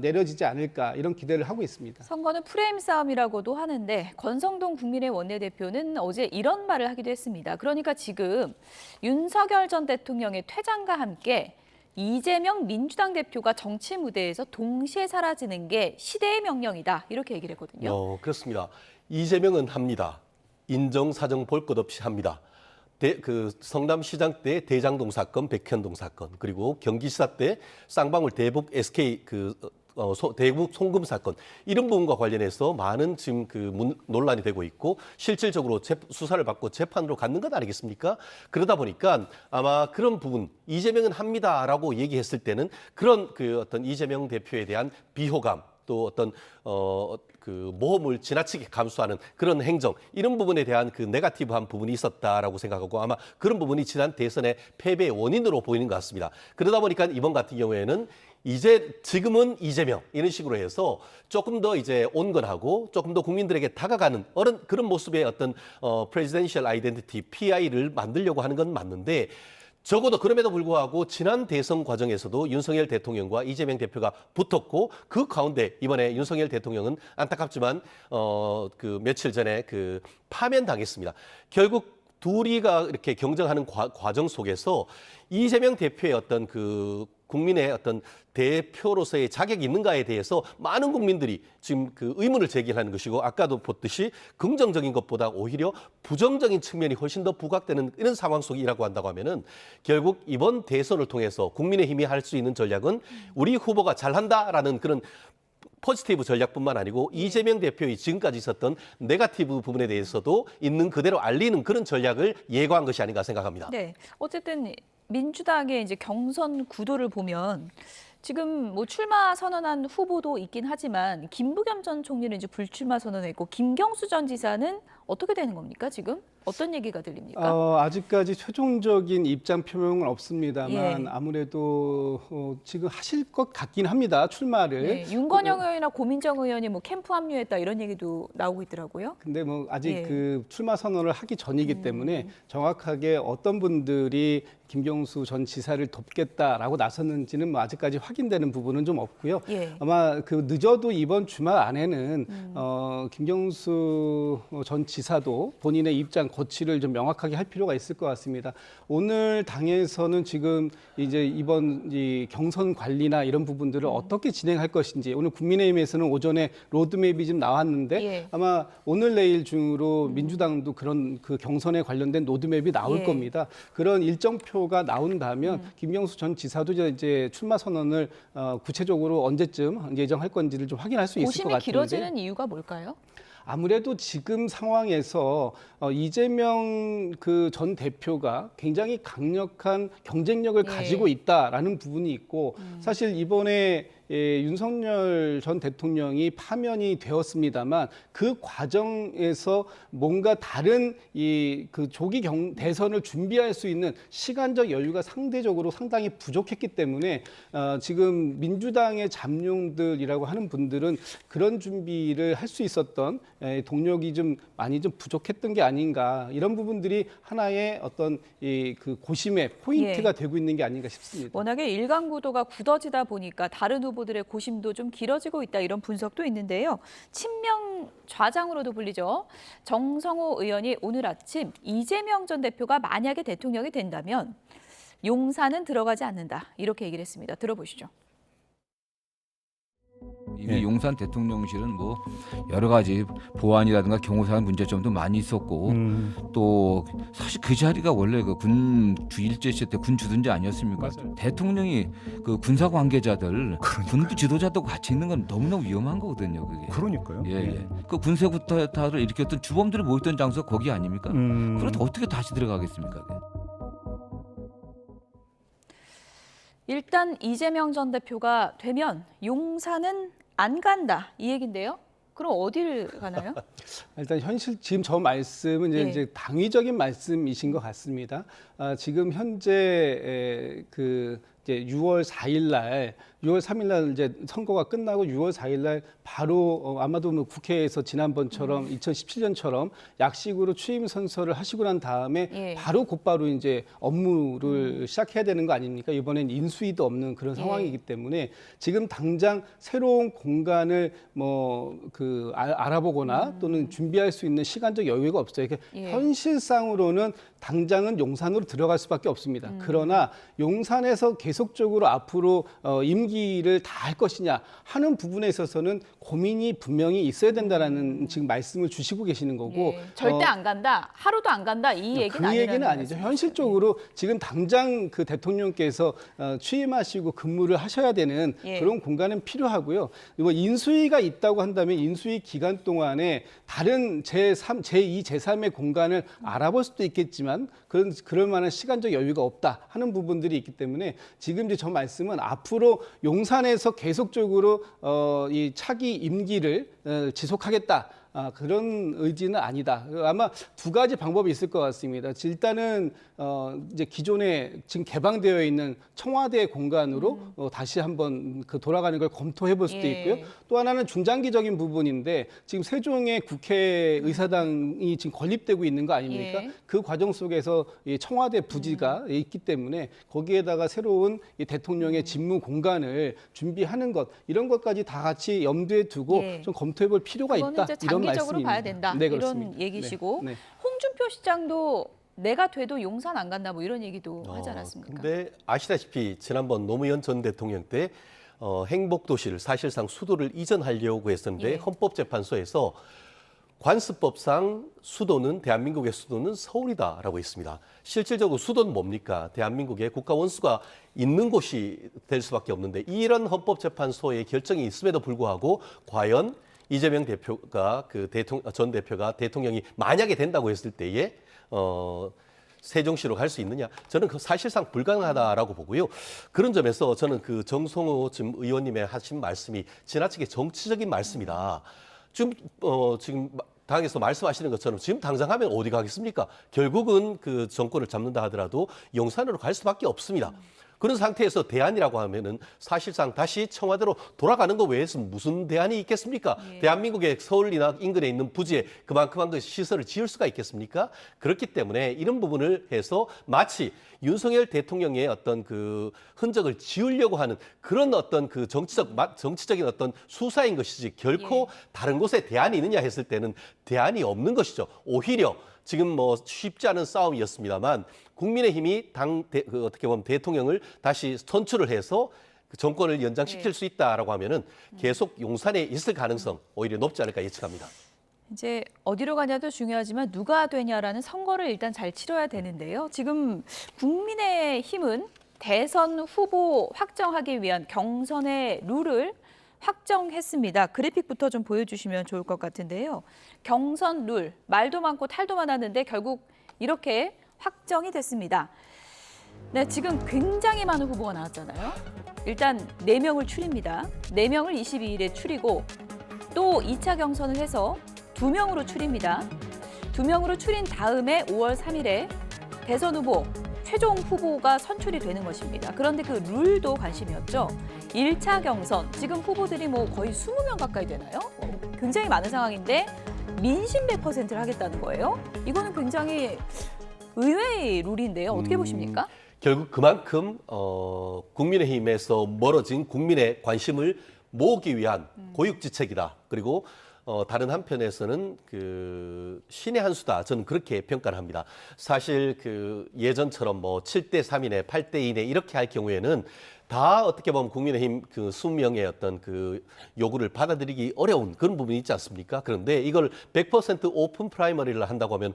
내려지지 않을까 이런 기대를 하고 있습니다. 선거는 프레임 싸움이라고도 하는데 권성동 국민의 원내대표는 어제 이런 말을 하기도 했습니다. 그러니까 지금 윤석열 전 대통령의 퇴장과 함께 이재명 민주당 대표가 정치 무대에서 동시에 사라지는 게 시대의 명령이다. 이렇게 얘기를 했거든요. 그렇습니다. 이재명은 합니다. 인정사정 볼 것 없이 합니다. 성남시장 때 대장동 사건, 백현동 사건, 그리고 경기지사 때 쌍방울 대북 SK 대북 송금 사건 이런 부분과 관련해서 많은 지금 논란이 되고 있고 실질적으로 수사를 받고 재판으로 갔는 것 아니겠습니까? 그러다 보니까 아마 그런 부분 이재명은 합니다라고 얘기했을 때는 그런 어떤 이재명 대표에 대한 비호감 또 어떤 모험을 지나치게 감수하는 그런 행정 이런 부분에 대한 네거티브한 부분이 있었다라고 생각하고 아마 그런 부분이 지난 대선의 패배의 원인으로 보이는 것 같습니다. 그러다 보니까 이번 같은 경우에는 지금은 이재명 이런 식으로 해서 조금 더 이제 온건하고 조금 더 국민들에게 다가가는 그런 모습의 어떤 프레지던셜 아이덴티티 PI를 만들려고 하는 건 맞는데 적어도 그럼에도 불구하고 지난 대선 과정에서도 윤석열 대통령과 이재명 대표가 붙었고 그 가운데 이번에 윤석열 대통령은 안타깝지만 며칠 전에 파면당했습니다. 결국 둘이가 이렇게 경쟁하는 과정 속에서 이재명 대표의 어떤 국민의 어떤 대표로서의 자격이 있는가에 대해서 많은 국민들이 지금 의문을 제기하는 것이고 아까도 봤듯이 긍정적인 것보다 오히려 부정적인 측면이 훨씬 더 부각되는 이런 상황 속이라고 한다고 하면은 결국 이번 대선을 통해서 국민의힘이 할 수 있는 전략은 우리 후보가 잘한다라는 그런 포지티브 전략뿐만 아니고 이재명 대표의 지금까지 있었던 네거티브 부분에 대해서도 있는 그대로 알리는 그런 전략을 예고한 것이 아닌가 생각합니다. 네, 어쨌든 민주당의 이제 경선 구도를 보면 지금 출마 선언한 후보도 있긴 하지만 김부겸 전 총리는 이제 불출마 선언했고 김경수 전 지사는 어떻게 되는 겁니까 지금? 어떤 얘기가 들립니까? 아직까지 최종적인 입장 표명은 없습니다만 아무래도 지금 하실 것 같긴 합니다. 출마를. 네, 윤건영 의원이나 고민정 의원이 캠프 합류했다 이런 얘기도 나오고 있더라고요. 근데 아직 출마 선언을 하기 전이기 때문에 정확하게 어떤 분들이 김경수 전 지사를 돕겠다라고 나섰는지는 아직까지 확인되는 부분은 좀 없고요. 아마 늦어도 이번 주말 안에는 김경수 전 지사도 본인의 입장 거취를 좀 명확하게 할 필요가 있을 것 같습니다. 오늘 당에서는 지금 이제 이번 경선 관리나 이런 부분들을 어떻게 진행할 것인지 오늘 국민의힘에서는 오전에 로드맵이 좀 나왔는데 아마 오늘 내일 중으로 민주당도 그런 경선에 관련된 로드맵이 나올 겁니다. 그런 일정표가 나온다면 김경수 전 지사도 이제 출마 선언을 구체적으로 언제쯤 예정할 건지를 좀 확인할 수 있을 것 같은데. 고심이 길어지는 이유가 뭘까요? 아무래도 지금 상황에서 이재명 전 대표가 굉장히 강력한 경쟁력을 가지고 있다라는 부분이 있고 사실 이번에 윤석열 전 대통령이 파면이 되었습니다만 그 과정에서 뭔가 다른 조기 대선을 준비할 수 있는 시간적 여유가 상대적으로 상당히 부족했기 때문에 지금 민주당의 잠룡들이라고 하는 분들은 그런 준비를 할 수 있었던 동력이 좀 많이 좀 부족했던 게 아닌가 이런 부분들이 하나의 어떤 고심의 포인트가 되고 있는 게 아닌가 싶습니다. 워낙에 일강 구도가 굳어지다 보니까 다른 후보들의 고심도 좀 길어지고 있다 이런 분석도 있는데요. 친명 좌장으로도 불리죠. 정성호 의원이 오늘 아침 이재명 전 대표가 만약에 대통령이 된다면 용산은 들어가지 않는다 이렇게 얘기를 했습니다. 들어보시죠. 이미 용산 대통령실은 여러 가지 보안이라든가 경호상 문제점도 많이 있었고 또 사실 그 자리가 원래 군 주일제 시대 때 군 주둔지 아니었습니까? 맞아요. 대통령이 군사 관계자들, 군부 지도자도 같이 있는 건 너무너무 위험한 거거든요. 그게. 그러니까요. 예. 그 군사 구타를 일으켰던 주범들이 모였던 장소가 거기 아닙니까? 그런데 어떻게 다시 들어가겠습니까? 일단 이재명 전 대표가 되면 용산은 안 간다 이 얘긴데요. 그럼 어디를 가나요? 일단 지금 저 말씀은 이제 당위적인 말씀이신 것 같습니다. 지금 현재 이제 6월 3일 날 이제 선거가 끝나고 6월 4일 날 바로 아마도 국회에서 지난번처럼 2017년처럼 약식으로 취임 선서를 하시고 난 다음에 바로 곧바로 이제 업무를 시작해야 되는 거 아닙니까? 이번엔 인수위도 없는 그런 상황이기 때문에 지금 당장 새로운 공간을 알아보거나 또는 준비할 수 있는 시간적 여유가 없어요. 현실상으로는 당장은 용산으로 들어갈 수밖에 없습니다. 그러나 용산에서 계속적으로 앞으로 임기를 다 할 것이냐 하는 부분에 있어서는 고민이 분명히 있어야 된다라는 지금 말씀을 주시고 계시는 거고 절대 안 간다, 하루도 안 간다 이 얘기는 그 얘기는 아니죠. 말씀이시죠. 현실적으로 지금 당장 그 대통령께서 취임하시고 근무를 하셔야 되는 그런 공간은 필요하고요. 뭐 인수위가 있다고 한다면 인수위 기간 동안에 다른 제3, 제2, 제3의 공간을 알아볼 수도 있겠지만 그럴 만한 시간적 여유가 없다 하는 부분들이 있기 때문에 지금 이제 저 말씀은 앞으로 용산에서 계속적으로 이 차기 임기를 지속하겠다. 그런 의지는 아니다. 아마 두 가지 방법이 있을 것 같습니다. 일단은 이제 기존에 지금 개방되어 있는 청와대 공간으로 다시 한번 그 돌아가는 걸 검토해 볼 수도 있고요. 또 하나는 중장기적인 부분인데 지금 세종의 국회의사당이 지금 건립되고 있는 거 아닙니까? 그 과정 속에서 이 청와대 부지가 있기 때문에 거기에다가 새로운 이 대통령의 직무 공간을 준비하는 것 이런 것까지 다 같이 염두에 두고 좀 검토해 볼 필요가 있다. 이런 장기적으로 봐야 된다. 네, 이런 그렇습니다. 얘기시고 네. 홍준표 시장도 내가 돼도 용산 안 간다 뭐 이런 얘기도 하지 않았습니까? 근데 아시다시피 지난번 노무현 전 대통령 때 행복도시를 사실상 수도를 이전하려고 했었는데 헌법재판소에서 관습법상 수도는 대한민국의 수도는 서울이다라고 했습니다. 실질적으로 수도는 뭡니까? 대한민국의 국가 원수가 있는 곳이 될 수밖에 없는데 이런 헌법재판소의 결정이 있음에도 불구하고 과연 이재명 대표가 전 대표가 대통령이 만약에 된다고 했을 때에 세종시로 갈 수 있느냐? 저는 그 사실상 불가능하다라고 보고요. 그런 점에서 저는 그 정성호 지금 의원님의 하신 말씀이 지나치게 정치적인 말씀이다. 지금 당에서 말씀하시는 것처럼 지금 당장 하면 어디 가겠습니까? 결국은 그 정권을 잡는다 하더라도 용산으로 갈 수밖에 없습니다. 그런 상태에서 대안이라고 하면은 사실상 다시 청와대로 돌아가는 것 외에서 무슨 대안이 있겠습니까? 대한민국의 서울이나 인근에 있는 부지에 그만큼한 시설을 지을 수가 있겠습니까? 그렇기 때문에 이런 부분을 해서 마치 윤석열 대통령의 어떤 그 흔적을 지우려고 하는 그런 어떤 그 정치적인 어떤 수사인 것이지 결코 다른 곳에 대안이 있느냐 했을 때는 대안이 없는 것이죠. 오히려 지금 뭐 쉽지 않은 싸움이었습니다만 국민의힘이 어떻게 보면 대통령을 다시 선출을 해서 그 정권을 연장시킬 수 있다라고 하면은 계속 용산에 있을 가능성 오히려 높지 않을까 예측합니다. 이제 어디로 가냐도 중요하지만 누가 되냐라는 선거를 일단 잘 치러야 되는데요. 지금 국민의힘은 대선 후보 확정하기 위한 경선의 룰을 확정했습니다. 그래픽부터 좀 보여주시면 좋을 것 같은데요. 경선 룰, 말도 많고 탈도 많았는데 결국 이렇게 확정이 됐습니다. 네, 지금 굉장히 많은 후보가 나왔잖아요. 일단 4명을 추립니다. 4명을 22일에 추리고 또 2차 경선을 해서 2명으로 추립니다. 2명으로 추린 다음에 5월 3일에 대선 후보, 최종 후보가 선출이 되는 것입니다. 그런데 그 룰도 관심이었죠. 1차 경선, 지금 후보들이 뭐 거의 20명 가까이 되나요? 굉장히 많은 상황인데 민심 100%를 하겠다는 거예요. 이거는 굉장히 의외의 룰인데요. 어떻게 보십니까? 결국 그만큼 국민의힘에서 멀어진 국민의 관심을 모으기 위한 고육지책이다. 그리고 다른 한편에서는 그 신의 한 수다. 저는 그렇게 평가를 합니다. 사실 그 예전처럼 뭐 7대 3이네, 8대 2네 이렇게 할 경우에는 다 어떻게 보면 국민의힘 그 20명의 어떤 그 요구를 받아들이기 어려운 그런 부분이 있지 않습니까? 그런데 이걸 100% 오픈 프라이머리를 한다고 하면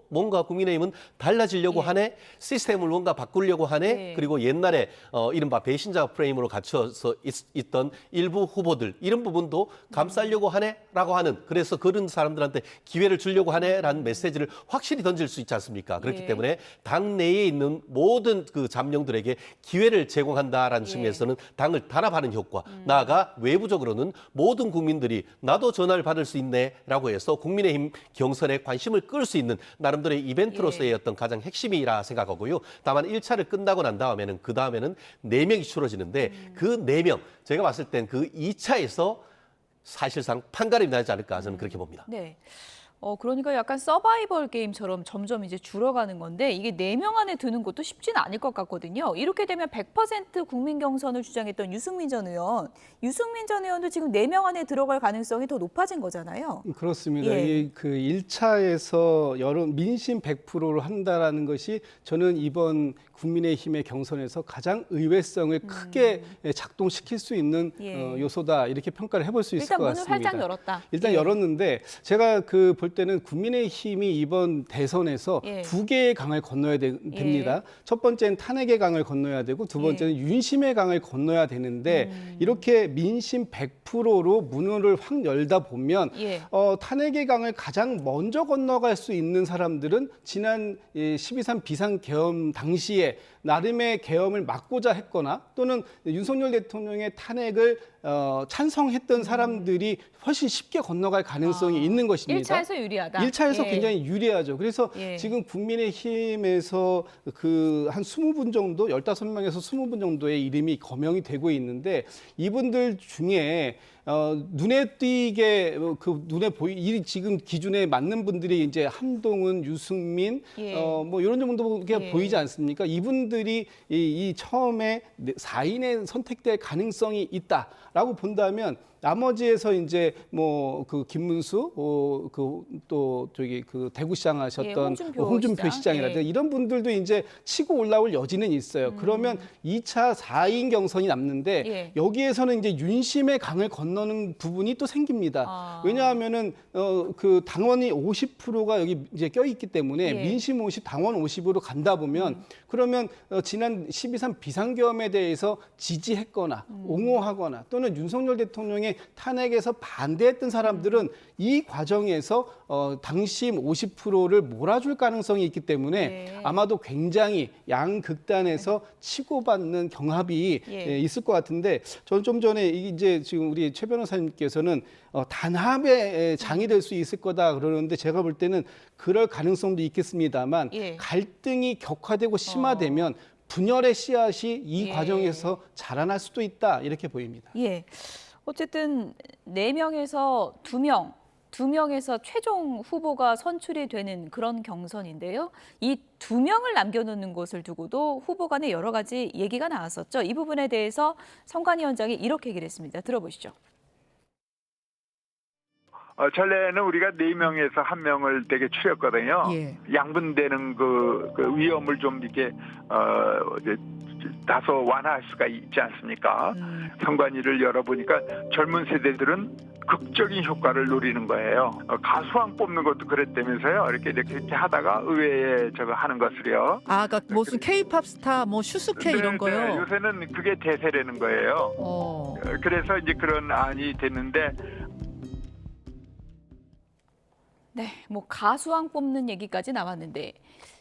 뭔가 국민의힘은 달라지려고 하네, 시스템을 뭔가 바꾸려고 하네, 그리고 옛날에 이른바 배신자 프레임으로 갇혀서 있던 일부 후보들 이런 부분도 감싸려고 하네라고 하는, 그래서 그런 사람들한테 기회를 주려고 하네라는 메시지를 확실히 던질 수 있지 않습니까? 그렇기 때문에 당 내에 있는 모든 그 잠룡들에게 기회를 제공한다라는 측면에서는 당을 단합하는 효과, 나아가 외부적으로는 모든 국민들이 나도 전화를 받을 수 있네라고 해서 국민의힘 경선에 관심을 끌 수 있는 나름 들의 이벤트로서의 어떤 가장 핵심이라 생각하고요. 다만 1차를 끝나고 난 다음에는 그 다음에는 4명이 추러지는데 그 4명 제가 봤을 땐 그 2차에서 사실상 판가름이 나지 않을까 저는 그렇게 봅니다. 네. 그러니까 약간 서바이벌 게임처럼 점점 이제 줄어가는 건데 이게 4명 안에 드는 것도 쉽지는 않을 것 같거든요. 이렇게 되면 100% 국민 경선을 주장했던 유승민 전 의원도 지금 4명 안에 들어갈 가능성이 더 높아진 거잖아요. 그렇습니다. 예. 그 1차에서 여론 민심 100%를 한다라는 것이 저는 이번 국민의힘의 경선에서 가장 의외성을 크게 작동시킬 수 있는 요소다 이렇게 평가를 해볼 수 있을 것 같습니다. 일단 문을 활짝 열었다. 일단 열었는데 제가 볼 때는 국민의힘이 이번 대선에서 2개의 강을 건너야 됩니다. 첫 번째는 탄핵의 강을 건너야 되고 두 번째는 윤심의 강을 건너야 되는데 이렇게 민심 100%로 문을 확 열다 보면 탄핵의 강을 가장 먼저 건너갈 수 있는 사람들은 지난 12.3 비상계엄 당시에 나름의 계엄을 막고자 했거나 또는 윤석열 대통령의 탄핵을 찬성했던 사람들이 훨씬 쉽게 건너갈 가능성이 있는 것입니다. 1차에서 유리하다. 1차에서 굉장히 유리하죠. 그래서 지금 국민의힘에서 한 20분 정도, 15명에서 20분 정도의 이름이 거명이 되고 있는데 이분들 중에 눈에 띄게 지금 기준에 맞는 분들이 이제 한동훈, 유승민 뭐 이런 정도가 보이지 않습니까? 이분들이 이 처음에 4인에 선택될 가능성이 있다라고 본다면 나머지에서 이제 뭐 그 김문수 또 저기 그 대구시장 하셨던 홍준표 시장이라든가 이런 분들도 이제 치고 올라올 여지는 있어요. 그러면 2차 4인 경선이 남는데 여기에서는 이제 윤심의 강을 건너는 부분이 또 생깁니다. 왜냐하면은 그 당원이 50%가 여기 이제 껴 있기 때문에 민심 50, 당원 50으로 간다 보면 그러면 지난 12.3 비상계엄에 대해서 지지했거나 옹호하거나 또는 윤석열 대통령의 탄핵에서 반대했던 사람들은 이 과정에서 당심 50%를 몰아줄 가능성이 있기 때문에 아마도 굉장히 양극단에서 치고받는 경합이 있을 것 같은데 저는 좀 전에 이제 지금 우리 최 변호사님께서는 단합의 장이 될 수 있을 거다 그러는데 제가 볼 때는 그럴 가능성도 있겠습니다만 갈등이 격화되고 심화되면 분열의 씨앗이 이 과정에서 자라날 수도 있다 이렇게 보입니다. 어쨌든 4명에서 2명, 2명에서 최종 후보가 선출이 되는 그런 경선인데요. 이 2명을 남겨놓는 것을 두고도 후보 간에 여러 가지 얘기가 나왔었죠. 이 부분에 대해서 선관위원장이 이렇게 얘기를 했습니다. 들어보시죠. 전에는 우리가 4명에서 1명을 되게 추렸거든요. 양분되는 그 위험을 좀 이렇게 다소 완화할 수가 있지 않습니까? 선관위를 열어보니까 젊은 세대들은 극적인 효과를 노리는 거예요. 가수왕 뽑는 것도 그랬다면서요. 이렇게 하다가 의회에 저거 하는 것을요. 그러니까 무슨 K-팝 스타, 뭐 슈스케 이런 거요? 요새는 그게 대세라는 거예요. 그래서 이제 그런 안이 됐는데. 뭐 가수왕 뽑는 얘기까지 나왔는데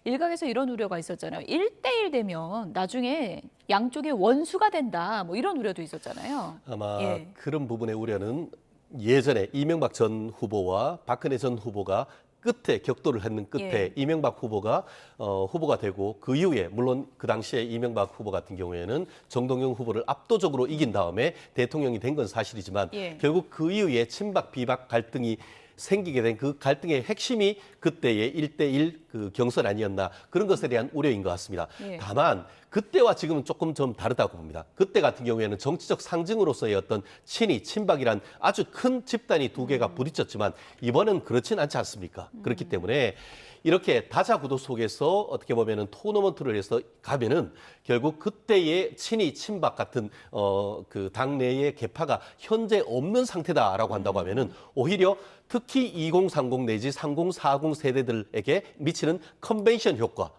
일각에서 이런 우려가 있었잖아요. 1대1 되면 나중에 양쪽의 원수가 된다. 뭐 이런 우려도 있었잖아요. 아마 그런 부분의 우려는 예전에 이명박 전 후보와 박근혜 전 후보가 끝에 격돌을 했는 끝에 이명박 후보가 후보가 되고 그 이후에 물론 그 당시에 이명박 후보 같은 경우에는 정동영 후보를 압도적으로 이긴 다음에 대통령이 된 건 사실이지만 결국 그 이후에 친박 비박 갈등이 생기게 된 그 갈등의 핵심이 그때의 1대1 그 경선 아니었나 그런 것에 대한 우려인 것 같습니다. 다만 그때와 지금은 조금 좀 다르다고 봅니다. 그때 같은 경우에는 정치적 상징으로서의 어떤 친이, 친박이란 아주 큰 집단이 2개가 부딪혔지만 이번엔 그렇진 않지 않습니까? 그렇기 때문에 이렇게 다자구도 속에서 어떻게 보면은 토너먼트를 해서 가면은 결국 그때의 친이 친박 같은 그 당내의 계파가 현재 없는 상태다라고 한다고 하면은 오히려 특히 2030 내지 3040 세대들에게 미치는 컨벤션 효과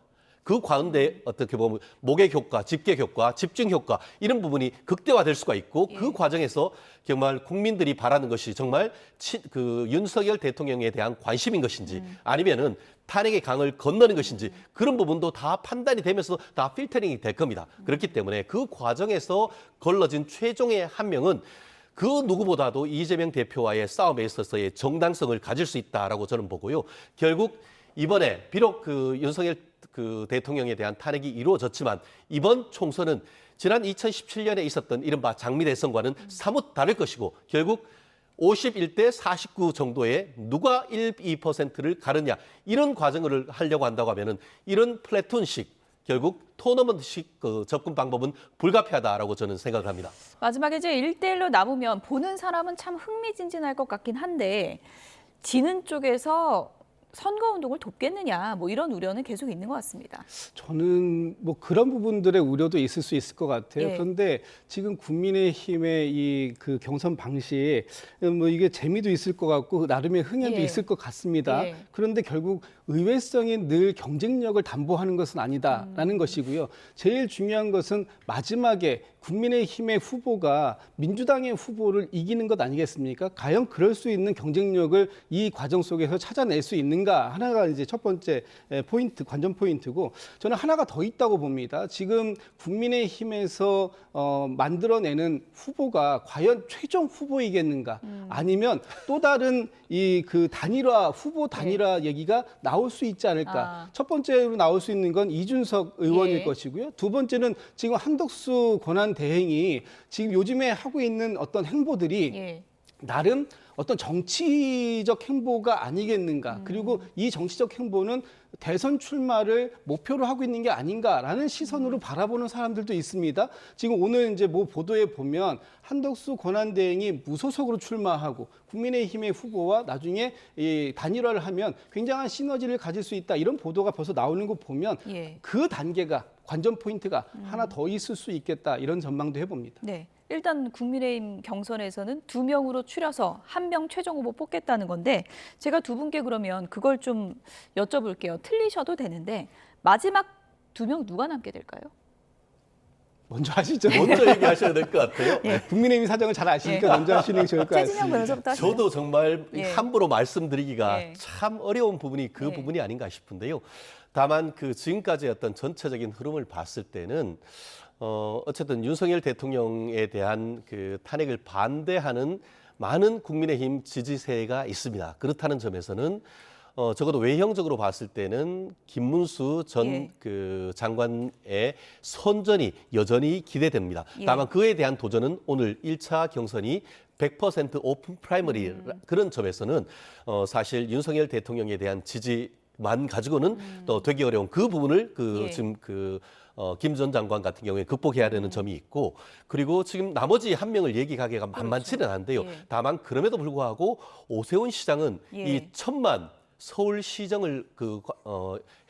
그 가운데 어떻게 보면 목의 효과, 집계 효과, 집중 효과 이런 부분이 극대화될 수가 있고 그 과정에서 정말 국민들이 바라는 것이 정말 그 윤석열 대통령에 대한 관심인 것인지 아니면은 탄핵의 강을 건너는 것인지 그런 부분도 다 판단이 되면서 다 필터링이 될 겁니다. 그렇기 때문에 그 과정에서 걸러진 최종의 한 명은 그 누구보다도 이재명 대표와의 싸움에 있어서의 정당성을 가질 수 있다라고 저는 보고요. 결국 이번에 비록 그 윤석열 그 대통령에 대한 탄핵이 이루어졌지만 이번 총선은 지난 2017년에 있었던 이른바 장미 대선과는 사뭇 다를 것이고 결국 51대 49 정도의 누가 1, 2%를 가르냐 이런 과정을 하려고 한다고 하면은 이런 플래툰식 결국 토너먼트식 그 접근 방법은 불가피하다라고 저는 생각을 합니다. 마지막에 이제 1대1로 남으면 보는 사람은 참 흥미진진할 것 같긴 한데 지는 쪽에서 선거운동을 돕겠느냐 뭐 이런 우려는 계속 있는 것 같습니다. 저는 뭐 그런 부분들의 우려도 있을 수 있을 것 같아요. 예. 그런데 지금 국민의힘의 이 그 경선 방식에 뭐 이게 재미도 있을 것 같고 나름의 흥행도 예. 있을 것 같습니다. 예. 그런데 결국 의외성이 늘 경쟁력을 담보하는 것은 아니다라는 것이고요. 제일 중요한 것은 마지막에 국민의힘의 후보가 민주당의 후보를 이기는 것 아니겠습니까? 과연 그럴 수 있는 경쟁력을 이 과정 속에서 찾아낼 수 있는가 하나가 이제 첫 번째 포인트, 관전 포인트고 저는 하나가 더 있다고 봅니다. 지금 국민의힘에서 만들어내는 후보가 과연 최종 후보이겠는가 아니면 또 다른 이 그 단일화 후보 단일화 얘기가 나올 수 있지 않을까. 첫 번째로 나올 수 있는 건 이준석 의원일 것이고요. 두 번째는 지금 한덕수 권한대행이 지금 요즘에 하고 있는 어떤 행보들이 나름 어떤 정치적 행보가 아니겠는가. 그리고 이 정치적 행보는 대선 출마를 목표로 하고 있는 게 아닌가라는 시선으로 바라보는 사람들도 있습니다. 지금 오늘 이제 뭐 보도에 보면 한덕수 권한대행이 무소속으로 출마하고 국민의힘의 후보와 나중에 이 단일화를 하면 굉장한 시너지를 가질 수 있다. 이런 보도가 벌써 나오는 거 보면 그 단계가 관전 포인트가 하나 더 있을 수 있겠다. 이런 전망도 해봅니다. 네. 일단 국민의힘 경선에서는 2명으로 추려서 1명 최종 후보 뽑겠다는 건데 제가 두 분께 그러면 그걸 좀 여쭤볼게요. 틀리셔도 되는데 마지막 2명 누가 남게 될까요? 먼저 하시죠. 먼저 얘기하셔야 될 것 같아요. 국민의힘 사정을 잘 아시니까 먼저 하시는 게 좋을 것 최진영 같습니다. 변호사부터 하시죠. 저도 정말 함부로 말씀드리기가 참 어려운 부분이 그 예. 부분이 아닌가 싶은데요. 다만 그 지금까지의 어떤 전체적인 흐름을 봤을 때는 어쨌든 윤석열 대통령에 대한 그 탄핵을 반대하는 많은 국민의힘 지지세가 있습니다. 그렇다는 점에서는 적어도 외형적으로 봤을 때는 김문수 전 그 장관의 선전이 여전히 기대됩니다. 다만 그에 대한 도전은 오늘 1차 경선이 100% 오픈 프라이머리 그런 점에서는 사실 윤석열 대통령에 대한 지지만 가지고는 또 되기 어려운 그 부분을 지금 김 전 장관 같은 경우에 극복해야 되는 점이 있고 그리고 지금 나머지 한 명을 얘기하기가 만만치는 않은데요. 다만 그럼에도 불구하고 오세훈 시장은 이 1000만 서울시정을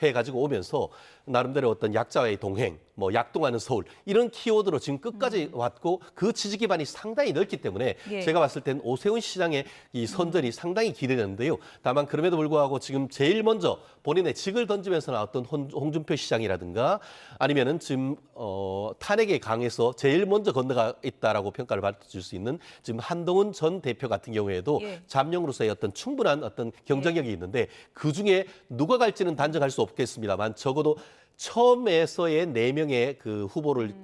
해가지고 오면서 나름대로 어떤 약자와의 동행, 뭐 약동하는 서울 이런 키워드로 지금 끝까지 왔고 그 지지 기반이 상당히 넓기 때문에 제가 봤을 땐 오세훈 시장의 이 선전이 상당히 기대되는데요. 다만 그럼에도 불구하고 지금 제일 먼저 본인의 직을 던지면서 나왔던 홍준표 시장이라든가 아니면은 지금 탄핵에 강해서 제일 먼저 건너가 있다라고 평가를 받을 수 있는 지금 한동훈 전 대표 같은 경우에도 잠룡으로서의 어떤 충분한 어떤 경쟁력이 있는데 그 중에 누가 갈지는 단정할 수 없겠습니다만 적어도 처음에서의 4명의 그 후보를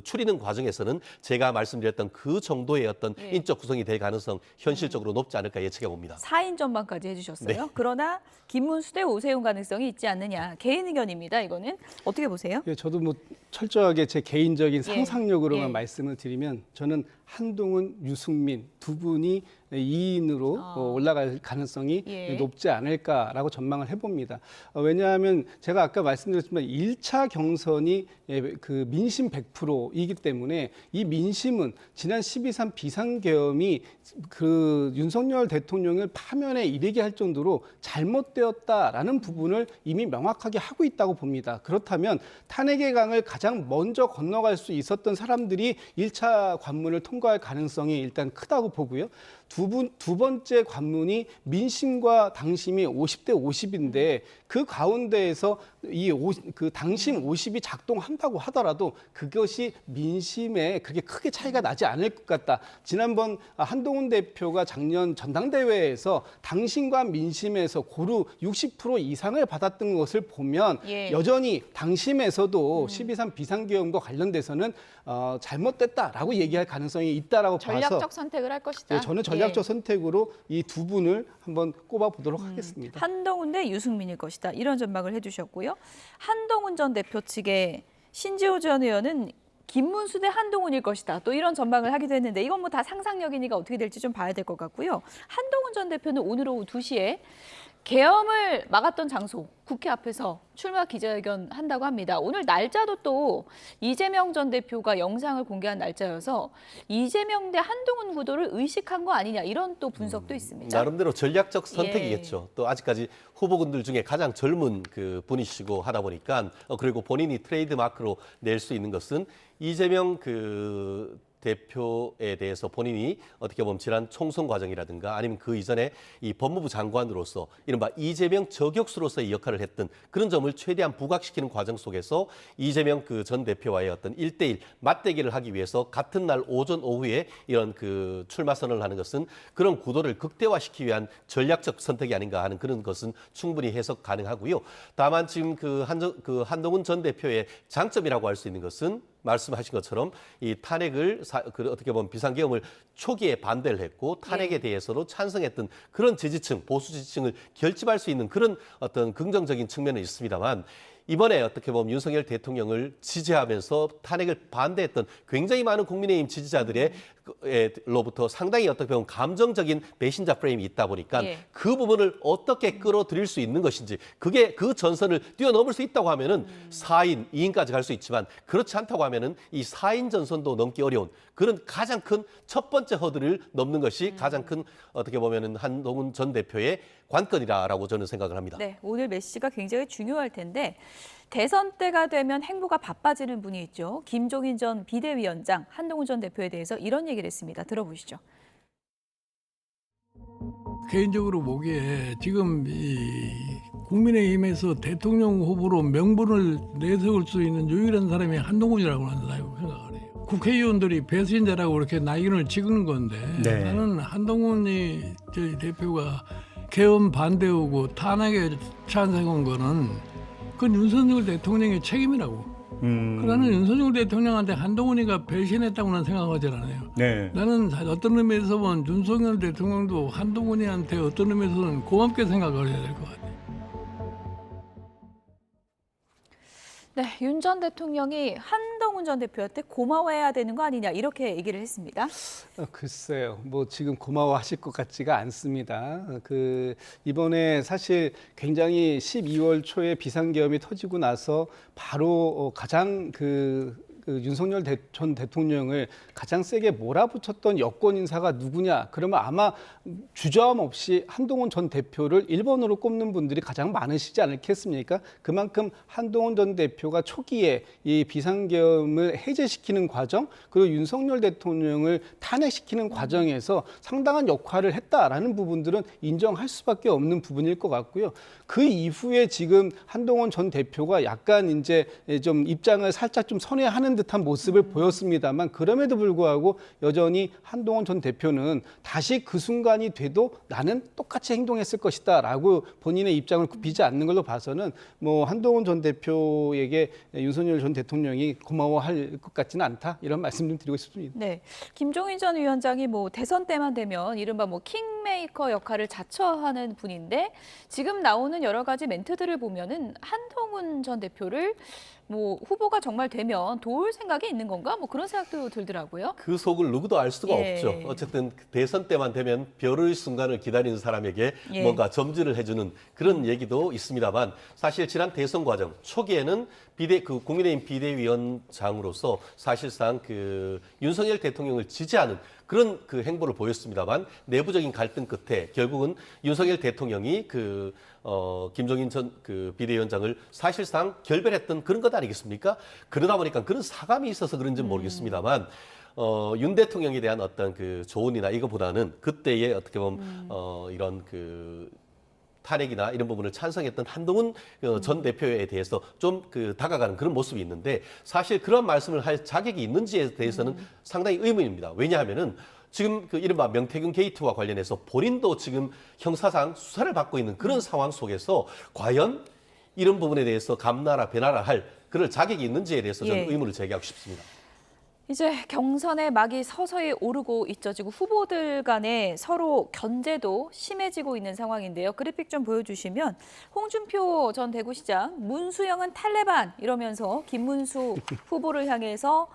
추리는 과정에서는 제가 말씀드렸던 그 정도의 어떤 인적 구성이 될 가능성 현실적으로 높지 않을까 예측해 봅니다. 4인 전망까지 해주셨어요. 그러나 김문수 대 오세훈 가능성이 있지 않느냐. 개인 의견입니다. 이거는 어떻게 보세요? 저도 뭐 철저하게 제 개인적인 상상력으로만 말씀을 드리면 저는 한동훈, 유승민 두 분이 2인으로 올라갈 가능성이 높지 않을까라고 전망을 해봅니다. 왜냐하면 제가 아까 말씀드렸지만 1차 경선이 그 민심 100%이기 때문에 이 민심은 지난 12.3 비상계엄이 그 윤석열 대통령을 파면에 이르게 할 정도로 잘못되었다라는 부분을 이미 명확하게 하고 있다고 봅니다. 그렇다면 탄핵의 강을 가장 먼저 건너갈 수 있었던 사람들이 1차 관문을 통과할 가능성이 일단 크다고 보고요. 두 번째 관문이 민심과 당심이 50대 50인데 그 가운데에서 그 당심 50이 작동한다고 하더라도 그것이 민심에 그렇게 크게 차이가 나지 않을 것 같다. 지난번 한동훈 대표가 작년 전당대회에서 당심과 민심에서 고루 60% 이상을 받았던 것을 보면 여전히 당심에서도 12.3 비상계엄과 관련돼서는 잘못됐다라고 얘기할 가능성이 있다라고 봐서 전략적 선택을 할 것이다. 저는 전략적 선택으로 이 두 분을 한번 꼽아보도록 하겠습니다. 한동훈 대 유승민일 것이다. 이런 전망을 해주셨고요. 한동훈 전 대표 측의 신지호 전 의원은 김문수 대 한동훈일 것이다. 또 이런 전망을 하기도 했는데 이건 뭐 다 상상력이니까 어떻게 될지 좀 봐야 될 것 같고요. 한동훈 전 대표는 오늘 오후 2시에 계엄을 막았던 장소 국회 앞에서 출마 기자회견 한다고 합니다. 오늘 날짜도 또 이재명 전 대표가 영상을 공개한 날짜여서 이재명 대 한동훈 구도를 의식한 거 아니냐 이런 또 분석도 있습니다. 나름대로 전략적 선택이겠죠. 또 아직까지 후보군들 중에 가장 젊은 그 분이시고 하다 보니까 그리고 본인이 트레이드 마크로 낼 수 있는 것은 이재명 그 대표에 대해서 본인이 어떻게 보면 지난 총선 과정이라든가 아니면 그 이전에 이 법무부 장관으로서 이른바 이재명 저격수로서의 역할을 했던 그런 점을 최대한 부각시키는 과정 속에서 이재명 그 전 대표와의 어떤 1대1 맞대결을 하기 위해서 같은 날 오전 오후에 이런 그 출마 선언을 하는 것은 그런 구도를 극대화시키기 위한 전략적 선택이 아닌가 하는 그런 것은 충분히 해석 가능하고요. 다만 지금 그 한동훈 전 대표의 장점이라고 할 수 있는 것은 말씀하신 것처럼 이 탄핵을 어떻게 보면 비상계엄을 초기에 반대를 했고 탄핵에 대해서도 찬성했던 그런 지지층, 보수 지지층을 결집할 수 있는 그런 어떤 긍정적인 측면은 있습니다만 이번에 어떻게 보면 윤석열 대통령을 지지하면서 탄핵을 반대했던 굉장히 많은 국민의힘 지지자들로부터 상당히 어떻게 보면 감정적인 배신자 프레임이 있다 보니까 그 부분을 어떻게 끌어들일 수 있는 것인지 그게 그 전선을 뛰어넘을 수 있다고 하면은 4인, 2인까지 갈 수 있지만 그렇지 않다고 하면은 이 4인 전선도 넘기 어려운 그런 가장 큰 첫 번째 허들을 넘는 것이 가장 큰 어떻게 보면은 한동훈 전 대표의 관건이라고 저는 생각을 합니다. 네, 오늘 메시가 굉장히 중요할 텐데 대선 때가 되면 행보가 바빠지는 분이 있죠. 김종인 전 비대위원장, 한동훈 전 대표에 대해서 이런 얘기를 했습니다. 들어보시죠. 개인적으로 보기에 지금 이 국민의힘에서 대통령 후보로 명분을 내세울 수 있는 유일한 사람이 한동훈이라고 하는 생각을 해요. 국회의원들이 배신자라고 그렇게 낙인을 찍는 건데 나는 한동훈이 저희 대표가 계엄 반대하고 탄핵에 찬성한 거는 그건 윤석열 대통령의 책임이라고. 나는 윤석열 대통령한테 한동훈이가 배신했다고 는 생각하지 않아요. 나는 어떤 의미에서 보면 윤석열 대통령도 한동훈이한테 어떤 의미에서는 고맙게 생각을 해야 될 것 같아요. 네, 윤 전 대통령이 한동훈 전 대표한테 고마워해야 되는 거 아니냐 이렇게 얘기를 했습니다. 글쎄요, 뭐 지금 고마워하실 것 같지가 않습니다. 이번에 사실 굉장히 12월 초에 비상계엄이 터지고 나서 바로 가장 윤석열 전 대통령을 가장 세게 몰아붙였던 여권 인사가 누구냐? 그러면 아마 주저함 없이 한동훈 전 대표를 1번으로 꼽는 분들이 가장 많으시지 않겠습니까? 그만큼 한동훈 전 대표가 초기에 이 비상계엄을 해제시키는 과정, 그리고 윤석열 대통령을 탄핵시키는 과정에서 상당한 역할을 했다라는 부분들은 인정할 수밖에 없는 부분일 것 같고요. 그 이후에 지금 한동훈 전 대표가 약간 이제 좀 입장을 살짝 좀 선회하는 듯한 모습을 보였습니다만 그럼에도 불구하고 여전히 한동훈 전 대표는 다시 그 순간이 돼도 나는 똑같이 행동했을 것이다라고 본인의 입장을 굽히지 않는 걸로 봐서는 뭐 한동훈 전 대표에게 윤석열 전 대통령이 고마워할 것 같지는 않다 이런 말씀 좀 드리고 싶습니다. 네, 김종인 전 위원장이 뭐 대선 때만 되면 이른바 뭐 킹메이커 역할을 자처하는 분인데 지금 나오는 여러 가지 멘트들을 보면은 한동훈 전 대표를 뭐 후보가 정말 되면 도울 생각이 있는 건가? 뭐 그런 생각도 들더라고요. 그 속을 누구도 알 수가 없죠. 어쨌든 대선 때만 되면 별의 순간을 기다리는 사람에게 뭔가 점지를 해주는 그런 얘기도 있습니다만 사실 지난 대선 과정 초기에는 국민의힘 비대위원장으로서 사실상 윤석열 대통령을 지지하는 그런 행보를 보였습니다만 내부적인 갈등 끝에 결국은 윤석열 대통령이 김종인 전 비대위원장을 사실상 결별했던 그런 것 아니겠습니까? 그러다 보니까 그런 사감이 있어서 그런지는 모르겠습니다만 윤 대통령에 대한 어떤 조언이나 이거보다는 그때의 어떻게 보면 이런 탄핵이나 이런 부분을 찬성했던 한동훈 전 대표에 대해서 좀 다가가는 그런 모습이 있는데 사실 그런 말씀을 할 자격이 있는지에 대해서는 상당히 의문입니다. 왜냐하면은 지금 이른바 명태균 게이트와 관련해서 본인도 지금 형사상 수사를 받고 있는 그런 상황 속에서 과연 이런 부분에 대해서 감나라 배나라 할 그럴 자격이 있는지에 대해서 저는 의문을 제기하고 싶습니다. 이제 경선의 막이 서서히 오르고 있죠. 지금 후보들 간에 서로 견제도 심해지고 있는 상황인데요. 그래픽 좀 보여주시면 홍준표 전 대구시장 문수영은 탈레반 이러면서 김문수 후보를 향해서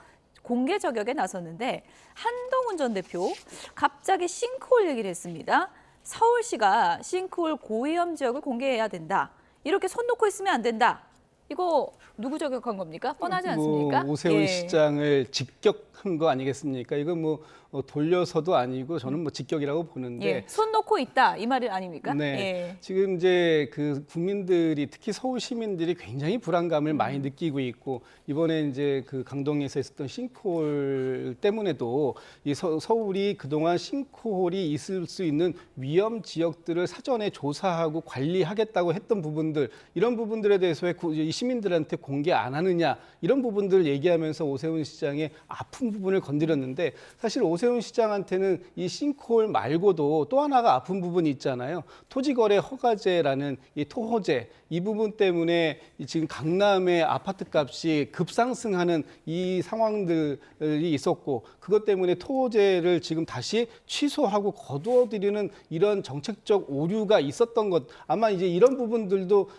공개 저격에 나섰는데 한동훈 전 대표 갑자기 싱크홀 얘기를 했습니다. 서울시가 싱크홀 고위험 지역을 공개해야 된다. 이렇게 손 놓고 있으면 안 된다. 이거 누구 저격한 겁니까? 뻔하지 않습니까? 오세훈 시장을 직격한 거 아니겠습니까? 이거 돌려서도 아니고 저는 직격이라고 보는데 손 놓고 있다 이 말이 아닙니까? 네. 지금 이제 그 국민들이 특히 서울 시민들이 굉장히 불안감을 많이 느끼고 있고 이번에 이제 그 강동에서 있었던 싱크홀 때문에도 이 서울이 그동안 싱크홀이 있을 수 있는 위험 지역들을 사전에 조사하고 관리하겠다고 했던 부분들 이런 부분들에 대해서 왜 이 시민들한테 공개 안 하느냐 이런 부분들을 얘기하면서 오세훈 시장의 아픈 부분을 건드렸는데 사실 오세훈 시장한테는 이 싱크홀 말고도 또 하나가 아픈 부분이 있잖아요. 토지거래 허가제라는 이 토호제 이 부분 때문에 지금 강남의 아파트 값이 급상승하는 이 상황들이 있었고 그것 때문에 토호제를 지금 다시 취소하고 거두어들이는 이런 정책적 오류가 있었던 것 아마 이제 이런 부분들도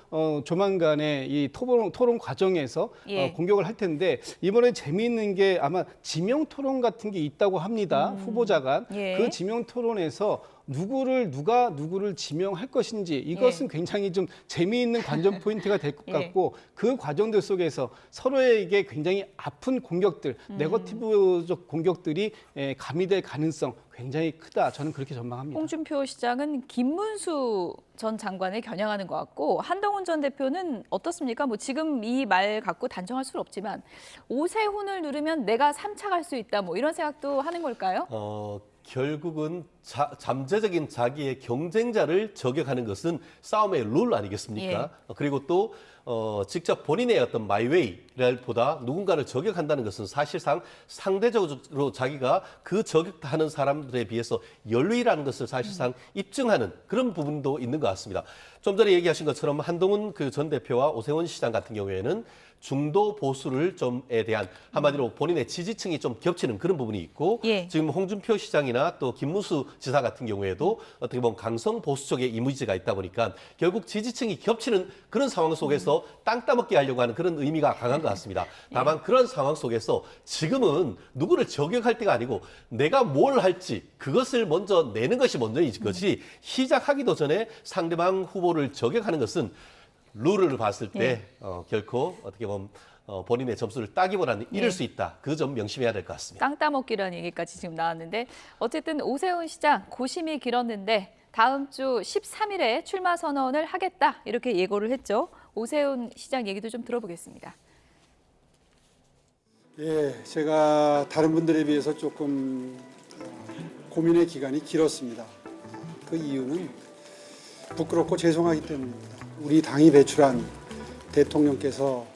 조만간에 이 토론 과정에서 공격을 할 텐데 이번에 재미있는 게 아마 지명 토론 같은 게 있다고 합니다. 후보자가 그 지명 토론에서 누가 누구를 지명할 것인지 이것은 굉장히 좀 재미있는 관전 포인트가 될 것 같고 그 과정들 속에서 서로에게 굉장히 아픈 공격들, 네거티브적 공격들이 가미될 가능성 굉장히 크다. 저는 그렇게 전망합니다. 홍준표 시장은 김문수 전 장관을 겨냥하는 것 같고 한동훈 전 대표는 어떻습니까? 지금 이 말 갖고 단정할 수는 없지만 오세훈을 누르면 내가 3차 갈 수 있다. 이런 생각도 하는 걸까요? 결국은 잠재적인 자기의 경쟁자를 저격하는 것은 싸움의 룰 아니겠습니까? 그리고 또 직접 본인의 어떤 마이웨이를 보다 누군가를 저격한다는 것은 사실상 상대적으로 자기가 그 저격하는 사람들에 비해서 연루이라는 것을 사실상 입증하는 그런 부분도 있는 것 같습니다. 좀 전에 얘기하신 것처럼 한동훈 그 전 대표와 오세훈 시장 같은 경우에는 중도 보수를 좀에 대한 한마디로 본인의 지지층이 좀 겹치는 그런 부분이 있고 지금 홍준표 시장이나 또 김문수 지사 같은 경우에도 어떻게 보면 강성 보수 쪽의 이미지가 있다 보니까 결국 지지층이 겹치는 그런 상황 속에서 땅 따먹게 하려고 하는 그런 의미가 강한 것 같습니다. 다만 그런 상황 속에서 지금은 누구를 저격할 때가 아니고 내가 뭘 할지 그것을 먼저 내는 것이 먼저이지 것이 시작하기도 전에 상대방 후보를 저격하는 것은 룰을 봤을 때 결코 어떻게 보면 본인의 점수를 따기보다는 잃을 수 있다. 그 점 명심해야 될 것 같습니다. 땅 따먹기라는 얘기까지 지금 나왔는데 어쨌든 오세훈 시장 고심이 길었는데 다음 주 13일에 출마 선언을 하겠다 이렇게 예고를 했죠. 오세훈 시장 얘기도 좀 들어보겠습니다. 제가 다른 분들에 비해서 조금 고민의 기간이 길었습니다. 그 이유는 부끄럽고 죄송하기 때문입니다. 우리 당이 배출한 대통령께서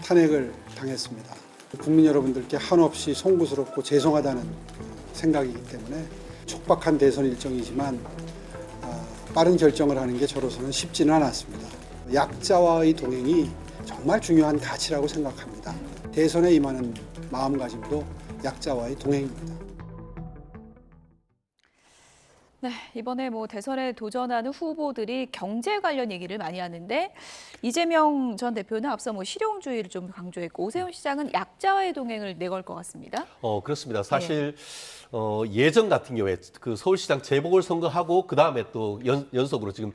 탄핵을 당했습니다. 국민 여러분들께 한없이 송구스럽고 죄송하다는 생각이기 때문에 촉박한 대선 일정이지만 빠른 결정을 하는 게 저로서는 쉽지는 않았습니다. 약자와의 동행이 정말 중요한 가치라고 생각합니다. 대선에 임하는 마음가짐도 약자와의 동행입니다. 네, 이번에 대선에 도전하는 후보들이 경제 관련 얘기를 많이 하는데 이재명 전 대표는 앞서 실용주의를 좀 강조했고 오세훈 시장은 약자와의 동행을 내걸 것 같습니다. 그렇습니다. 사실 예전 같은 경우에 그 서울시장 재보궐선거하고 그 다음에 또 연속으로 지금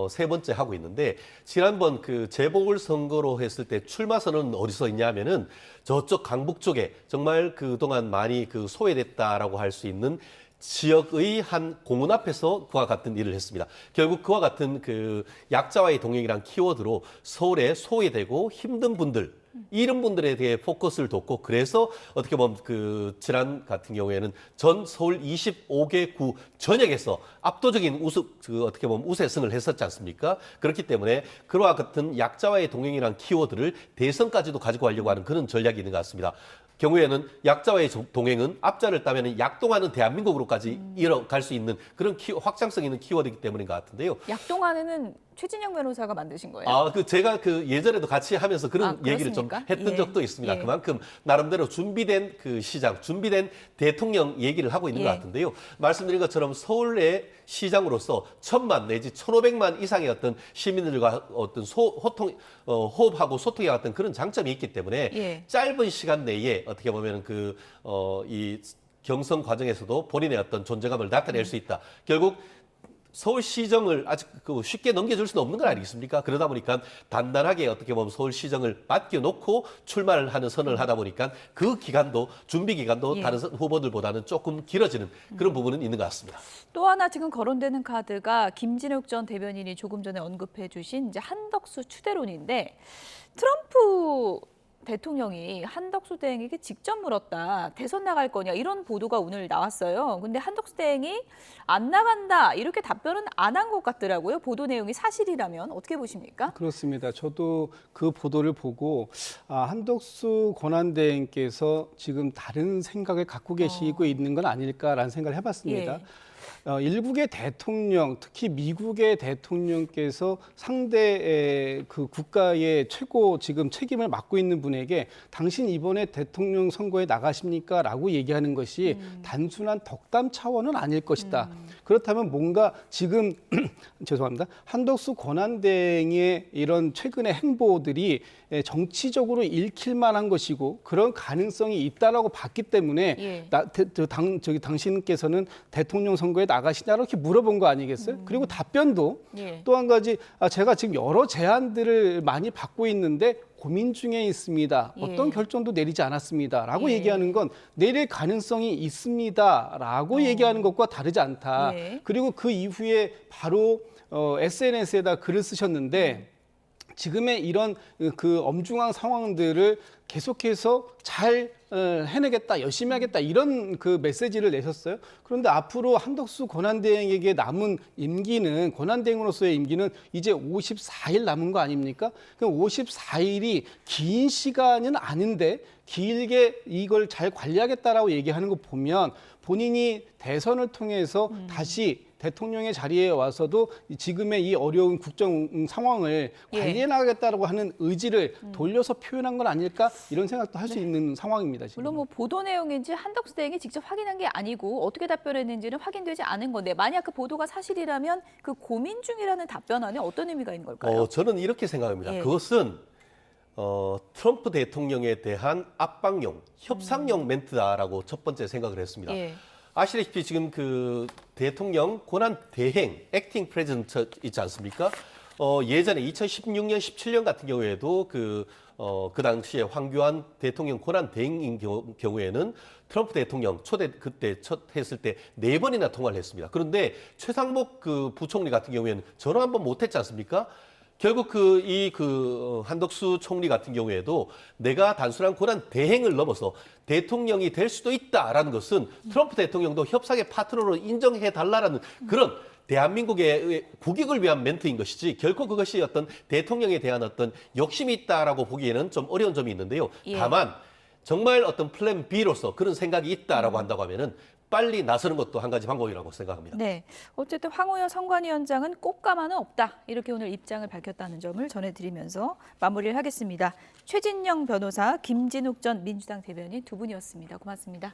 세 번째 하고 있는데 지난번 그 재보궐선거로 했을 때 출마 선언은 어디서 있냐면은 저쪽 강북 쪽에 정말 그동안 많이 그 소외됐다라고 할 수 있는 지역의 한 공원 앞에서 그와 같은 일을 했습니다. 결국 그와 같은 그 약자와의 동행이란 키워드로 서울에 소외되고 힘든 분들, 이런 분들에 대해 포커스를 뒀고 그래서 어떻게 보면 그 지난 같은 경우에는 전 서울 25개 구 전역에서 압도적인 어떻게 보면 우세승을 했었지 않습니까? 그렇기 때문에 그와 같은 약자와의 동행이란 키워드를 대선까지도 가지고 가려고 하는 그런 전략이 있는 것 같습니다. 경우에는 약자와의 동행은 앞자를 따면 약동하는 대한민국으로까지 이어갈 수 있는 그런 확장성 있는 키워드이기 때문인 것 같은데요. 약동하는 최진영 변호사가 만드신 거예요? 제가 예전에도 같이 하면서 그런 얘기를 좀 그렇습니까? 했던 적도 있습니다. 그만큼 나름대로 준비된 시장, 준비된 대통령 얘기를 하고 있는 것 같은데요. 말씀드린 것처럼 서울의 시장으로서 1,000만 내지 1,500만 이상의 어떤 시민들과 어떤 호흡하고 소통해 왔던 그런 장점이 있기 때문에 짧은 시간 내에 어떻게 보면 이 경선 과정에서도 본인의 어떤 존재감을 나타낼 수 있다. 결국 서울시정을 아직 쉽게 넘겨줄 수는 없는 거 아니겠습니까? 그러다 보니까 단단하게 어떻게 보면 서울시정을 맡겨놓고 출마를 하는 선언을 하다 보니까 그 기간도, 준비 기간도 다른 후보들보다는 조금 길어지는 그런 부분은 있는 것 같습니다. 또 하나 지금 거론되는 카드가 김진욱 전 대변인이 조금 전에 언급해 주신 이제 한덕수 추대론인데, 트럼프 대통령이 한덕수 대행에게 직접 물었다. 대선 나갈 거냐 이런 보도가 오늘 나왔어요. 근데 한덕수 대행이 안 나간다 이렇게 답변은 안 한 것 같더라고요. 보도 내용이 사실이라면 어떻게 보십니까? 그렇습니다. 저도 그 보도를 보고 한덕수 권한대행께서 지금 다른 생각을 갖고 계시고 있는 건 아닐까라는 생각을 해봤습니다. 일국의 대통령, 특히 미국의 대통령께서 상대 그 국가의 최고 지금 책임을 맡고 있는 분에게 당신 이번에 대통령 선거에 나가십니까? 라고 얘기하는 것이 단순한 덕담 차원은 아닐 것이다. 그렇다면 뭔가 지금 죄송합니다. 한덕수 권한대행의 이런 최근의 행보들이 정치적으로 읽힐 만한 것이고 그런 가능성이 있다라고 봤기 때문에 당신께서는 대통령 선거에 나가시냐 이렇게 물어본 거 아니겠어요? 그리고 답변도 또 한 가지 제가 지금 여러 제안들을 많이 받고 있는데 고민 중에 있습니다. 어떤 결정도 내리지 않았습니다. 라고 얘기하는 건 내릴 가능성이 있습니다. 라고 얘기하는 것과 다르지 않다. 그리고 그 이후에 바로 SNS에다 글을 쓰셨는데 지금의 이런 그 엄중한 상황들을 계속해서 잘 해내겠다, 열심히 하겠다 이런 그 메시지를 내셨어요. 그런데 앞으로 한덕수 권한대행에게 남은 임기는 권한대행으로서의 임기는 이제 54일 남은 거 아닙니까? 그럼 54일이 긴 시간은 아닌데 길게 이걸 잘 관리하겠다라고 얘기하는 거 보면 본인이 대선을 통해서 다시 대통령의 자리에 와서도 지금의 이 어려운 국정 상황을 관리해 나가겠다라고 하는 의지를 돌려서 표현한 건 아닐까 이런 생각도 할 수 있는 상황입니다. 지금. 물론 뭐 보도 내용인지 한덕수 대행이 직접 확인한 게 아니고 어떻게 답변했는지는 확인되지 않은 건데 만약 그 보도가 사실이라면 그 고민 중이라는 답변 안에 어떤 의미가 있는 걸까요? 저는 이렇게 생각합니다. 그것은 트럼프 대통령에 대한 압박용, 협상용 멘트다라고 첫 번째 생각을 했습니다. 아시다시피 지금 그 대통령 권한 대행, 액팅 프레지던트 있지 않습니까? 예전에 2016년, 17년 같은 경우에도 그 당시에 황교안 대통령 권한 대행인 경우에는 트럼프 대통령 그때 첫 했을 때 4번이나 통화를 했습니다. 그런데 최상목 그 부총리 같은 경우에는 전화 한 번 못 했지 않습니까? 결국 한덕수 총리 같은 경우에도 내가 단순한 권한 대행을 넘어서 대통령이 될 수도 있다라는 것은 트럼프 대통령도 협상의 파트너로 인정해 달라라는 그런 대한민국의 국익을 위한 멘트인 것이지 결코 그것이 어떤 대통령에 대한 어떤 욕심이 있다라고 보기에는 좀 어려운 점이 있는데요. 다만 정말 어떤 플랜 B로서 그런 생각이 있다라고 한다고 하면은 빨리 나서는 것도 한 가지 방법이라고 생각합니다. 네, 어쨌든 황우여 선관위원장은 꽃가마는 없다. 이렇게 오늘 입장을 밝혔다는 점을 전해드리면서 마무리를 하겠습니다. 최진영 변호사, 김진욱 전 민주당 대변인 두 분이었습니다. 고맙습니다.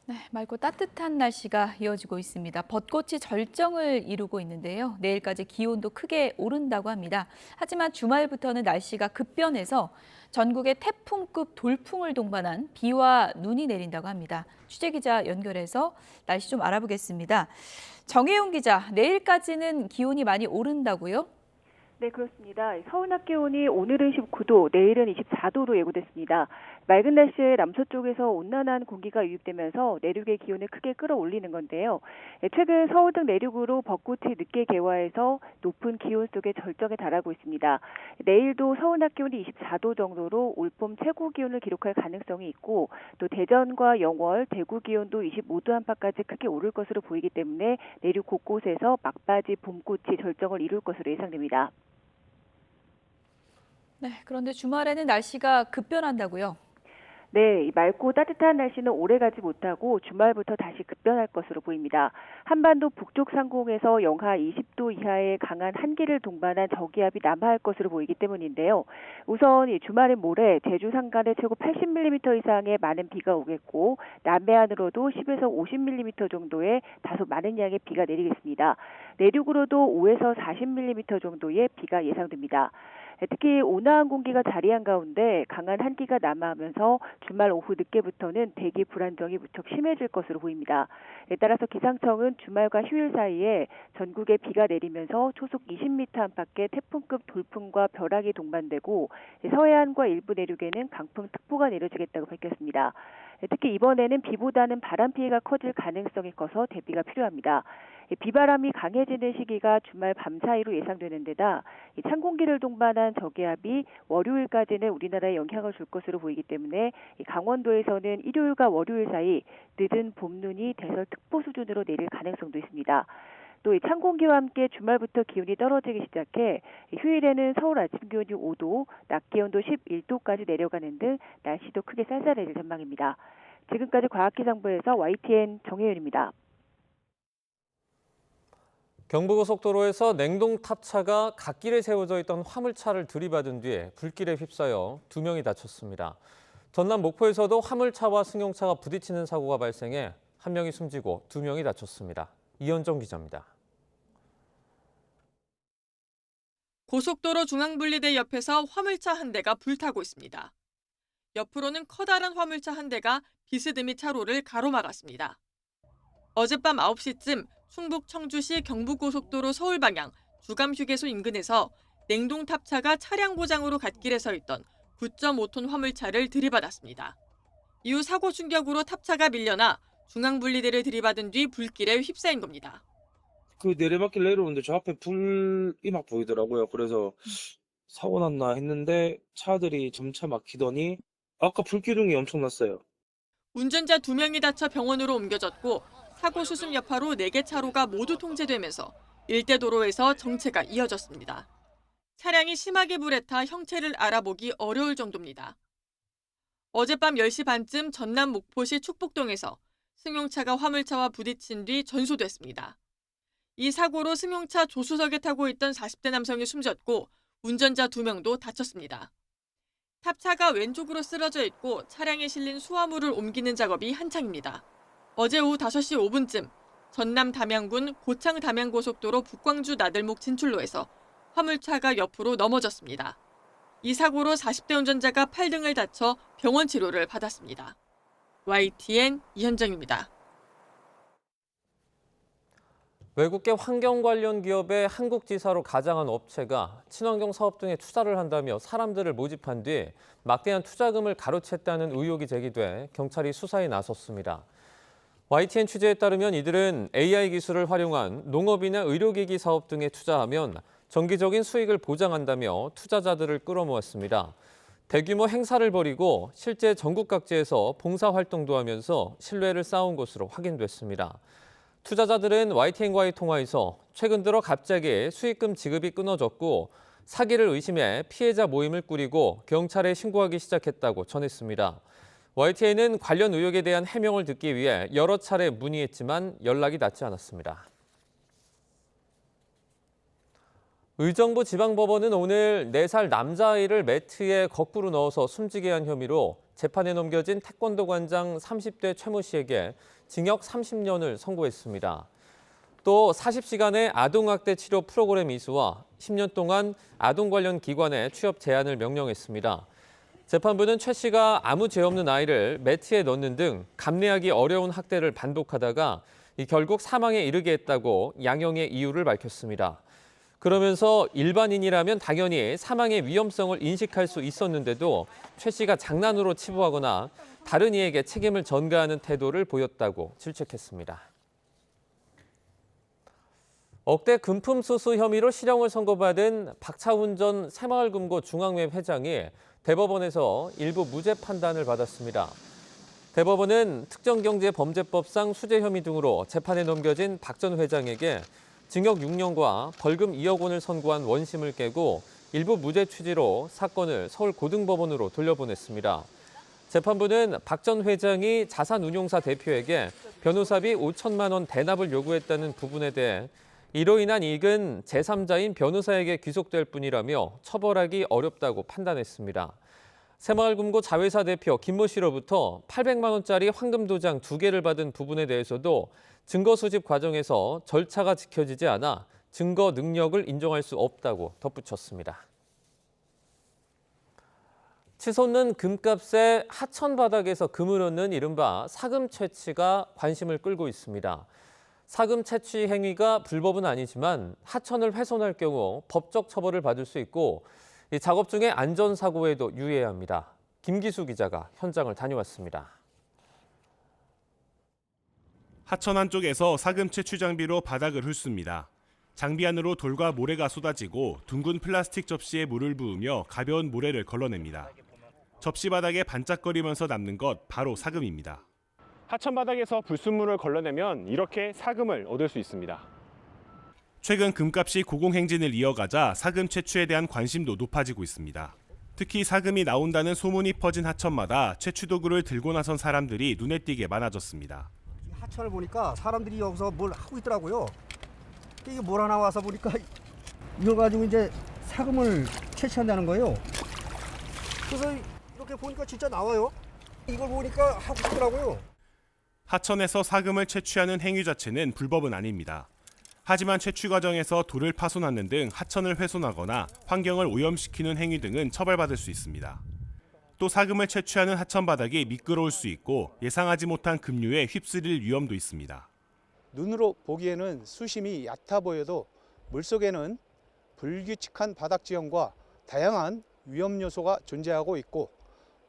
네, 맑고 따뜻한 날씨가 이어지고 있습니다. 벚꽃이 절정을 이루고 있는데요. 내일까지 기온도 크게 오른다고 합니다. 하지만 주말부터는 날씨가 급변해서 전국에 태풍급 돌풍을 동반한 비와 눈이 내린다고 합니다. 취재기자 연결해서 날씨 좀 알아보겠습니다. 정혜용 기자, 내일까지는 기온이 많이 오른다고요? 네, 그렇습니다. 서울 낮 기온이 오늘은 19도, 내일은 24도로 예고됐습니다. 맑은 날씨에 남서쪽에서 온난한 공기가 유입되면서 내륙의 기온을 크게 끌어올리는 건데요. 최근 서울 등 내륙으로 벚꽃이 늦게 개화해서 높은 기온 속에 절정에 달하고 있습니다. 내일도 서울 낮 기온이 24도 정도로 올봄 최고 기온을 기록할 가능성이 있고 또 대전과 영월, 대구 기온도 25도 안팎까지 크게 오를 것으로 보이기 때문에 내륙 곳곳에서 막바지 봄꽃이 절정을 이룰 것으로 예상됩니다. 네, 그런데 주말에는 날씨가 급변한다고요? 네, 맑고 따뜻한 날씨는 오래가지 못하고 주말부터 다시 급변할 것으로 보입니다. 한반도 북쪽 상공에서 영하 20도 이하의 강한 한기를 동반한 저기압이 남하할 것으로 보이기 때문인데요. 우선 이 주말인 모레 제주 산간에 최고 80mm 이상의 많은 비가 오겠고 남해안으로도 10에서 50mm 정도의 다소 많은 양의 비가 내리겠습니다. 내륙으로도 5에서 40mm 정도의 비가 예상됩니다. 특히 온화한 공기가 자리한 가운데 강한 한기가 남하하면서 주말 오후 늦게부터는 대기 불안정이 무척 심해질 것으로 보입니다. 따라서 기상청은 주말과 휴일 사이에 전국에 비가 내리면서 초속 20m 안팎의 태풍급 돌풍과 벼락이 동반되고 서해안과 일부 내륙에는 강풍특보가 내려지겠다고 밝혔습니다. 특히 이번에는 비보다는 바람 피해가 커질 가능성이 커서 대비가 필요합니다. 비바람이 강해지는 시기가 주말 밤 사이로 예상되는 데다 찬 공기를 동반한 저기압이 월요일까지는 우리나라에 영향을 줄 것으로 보이기 때문에 강원도에서는 일요일과 월요일 사이 늦은 봄눈이 대설특보 수준으로 내릴 가능성도 있습니다. 또 찬 공기와 함께 주말부터 기온이 떨어지기 시작해 휴일에는 서울 아침 기온이 5도, 낮 기온도 11도까지 내려가는 등 날씨도 크게 쌀쌀해질 전망입니다. 지금까지 과학기상부에서 YTN 정혜윤입니다. 경부고속도로에서 냉동 탑차가 갓길에 세워져 있던 화물차를 들이받은 뒤에 불길에 휩싸여 2명이 다쳤습니다. 전남 목포에서도 화물차와 승용차가 부딪히는 사고가 발생해 1명이 숨지고 2명이 다쳤습니다. 이현정 기자입니다. 고속도로 중앙분리대 옆에서 화물차 한 대가 불타고 있습니다. 옆으로는 커다란 화물차 한 대가 비스듬히 차로를 가로막았습니다. 어젯밤 9시쯤 충북 청주시 경부고속도로 서울 방향 주감휴게소 인근에서 냉동탑차가 차량 고장으로 갓길에 서 있던 9.5톤 화물차를 들이받았습니다. 이후 사고 충격으로 탑차가 밀려나 중앙분리대를 들이받은 뒤 불길에 휩싸인 겁니다. 그 내리막길 내려오는데 저 앞에 불이 막 보이더라고요. 그래서 사고 났나 했는데 차들이 점차 막히더니 아까 불기둥이 엄청났어요. 운전자 2명이 다쳐 병원으로 옮겨졌고 사고 수습 여파로 4개 차로가 모두 통제되면서 일대 도로에서 정체가 이어졌습니다. 차량이 심하게 불에 타 형체를 알아보기 어려울 정도입니다. 어젯밤 10시 반쯤 전남 목포시 축복동에서 승용차가 화물차와 부딪힌 뒤 전소됐습니다. 이 사고로 승용차 조수석에 타고 있던 40대 남성이 숨졌고 운전자 2명도 다쳤습니다. 탑차가 왼쪽으로 쓰러져 있고 차량에 실린 수화물을 옮기는 작업이 한창입니다. 어제 오후 5시 5분쯤 전남 담양군 고창 담양고속도로 북광주 나들목 진출로에서 화물차가 옆으로 넘어졌습니다. 이 사고로 40대 운전자가 팔등을 다쳐 병원 치료를 받았습니다. YTN 이현정입니다. 외국계 환경 관련 기업의 한국 지사로 가장한 업체가 친환경 사업 등에 투자를 한다며 사람들을 모집한 뒤 막대한 투자금을 가로챘다는 의혹이 제기돼 경찰이 수사에 나섰습니다. YTN 취재에 따르면 이들은 AI 기술을 활용한 농업이나 의료기기 사업 등에 투자하면 정기적인 수익을 보장한다며 투자자들을 끌어모았습니다. 대규모 행사를 벌이고 실제 전국 각지에서 봉사활동도 하면서 신뢰를 쌓은 것으로 확인됐습니다. 투자자들은 YTN과의 통화에서 최근 들어 갑자기 수익금 지급이 끊어졌고 사기를 의심해 피해자 모임을 꾸리고 경찰에 신고하기 시작했다고 전했습니다. YTN은 관련 의혹에 대한 해명을 듣기 위해 여러 차례 문의했지만 연락이 닿지 않았습니다. 의정부 지방법원은 오늘 4살 남자아이를 매트에 거꾸로 넣어서 숨지게 한 혐의로 재판에 넘겨진 태권도 관장 30대 최모 씨에게 징역 30년을 선고했습니다. 또 40시간의 아동학대 치료 프로그램 이수와 10년 동안 아동 관련 기관에 취업 제한을 명령했습니다. 재판부는 최 씨가 아무 죄 없는 아이를 매트에 넣는 등 감내하기 어려운 학대를 반복하다가 결국 사망에 이르게 했다고 양형의 이유를 밝혔습니다. 그러면서 일반인이라면 당연히 사망의 위험성을 인식할 수 있었는데도 최 씨가 장난으로 치부하거나 다른 이에게 책임을 전가하는 태도를 보였다고 질책했습니다. 억대 금품 수수 혐의로 실형을 선고받은 박차훈 전 새마을금고 중앙회 회장이 대법원에서 일부 무죄 판단을 받았습니다. 대법원은 특정경제범죄법상 수재 혐의 등으로 재판에 넘겨진 박 전 회장에게 징역 6년과 벌금 2억 원을 선고한 원심을 깨고 일부 무죄 취지로 사건을 서울고등법원으로 돌려보냈습니다. 재판부는 박 전 회장이 자산운용사 대표에게 변호사비 5천만 원 대납을 요구했다는 부분에 대해 이로 인한 이익은 제3자인 변호사에게 귀속될 뿐이라며 처벌하기 어렵다고 판단했습니다. 새마을금고 자회사 대표 김모 씨로부터 800만 원짜리 황금 도장 2개를 받은 부분에 대해서도 증거 수집 과정에서 절차가 지켜지지 않아 증거 능력을 인정할 수 없다고 덧붙였습니다. 치솟는 금값에 하천 바닥에서 금을 얻는 이른바 사금 채취가 관심을 끌고 있습니다. 사금 채취 행위가 불법은 아니지만 하천을 훼손할 경우 법적 처벌을 받을 수 있고 이 작업 중에 안전사고에도 유의해야 합니다. 김기수 기자가 현장을 다녀왔습니다. 하천 한쪽에서 사금 채취 장비로 바닥을 훑습니다. 장비 안으로 돌과 모래가 쏟아지고 둥근 플라스틱 접시에 물을 부으며 가벼운 모래를 걸러냅니다. 접시 바닥에 반짝거리면서 남는 것 바로 사금입니다. 하천 바닥에서 불순물을 걸러내면 이렇게 사금을 얻을 수 있습니다. 최근 금값이 고공행진을 이어가자 사금 채취에 대한 관심도 높아지고 있습니다. 특히 사금이 나온다는 소문이 퍼진 하천마다 채취 도구를 들고 나선 사람들이 눈에 띄게 많아졌습니다. 하천을 보니까 사람들이 여기서 뭘 하고 있더라고요. 이게 뭘 하나 와서 보니까 이걸 가지고 이제 사금을 채취한다는 거예요. 그래서 이렇게 보니까 진짜 나와요. 이걸 보니까 하고 있더라고요. 하천에서 사금을 채취하는 행위 자체는 불법은 아닙니다. 하지만 채취 과정에서 돌을 파손하는 등 하천을 훼손하거나 환경을 오염시키는 행위 등은 처벌받을 수 있습니다. 또 사금을 채취하는 하천 바닥이 미끄러울 수 있고 예상하지 못한 급류에 휩쓸릴 위험도 있습니다. 눈으로 보기에는 수심이 얕아 보여도 물속에는 불규칙한 바닥 지형과 다양한 위험 요소가 존재하고 있고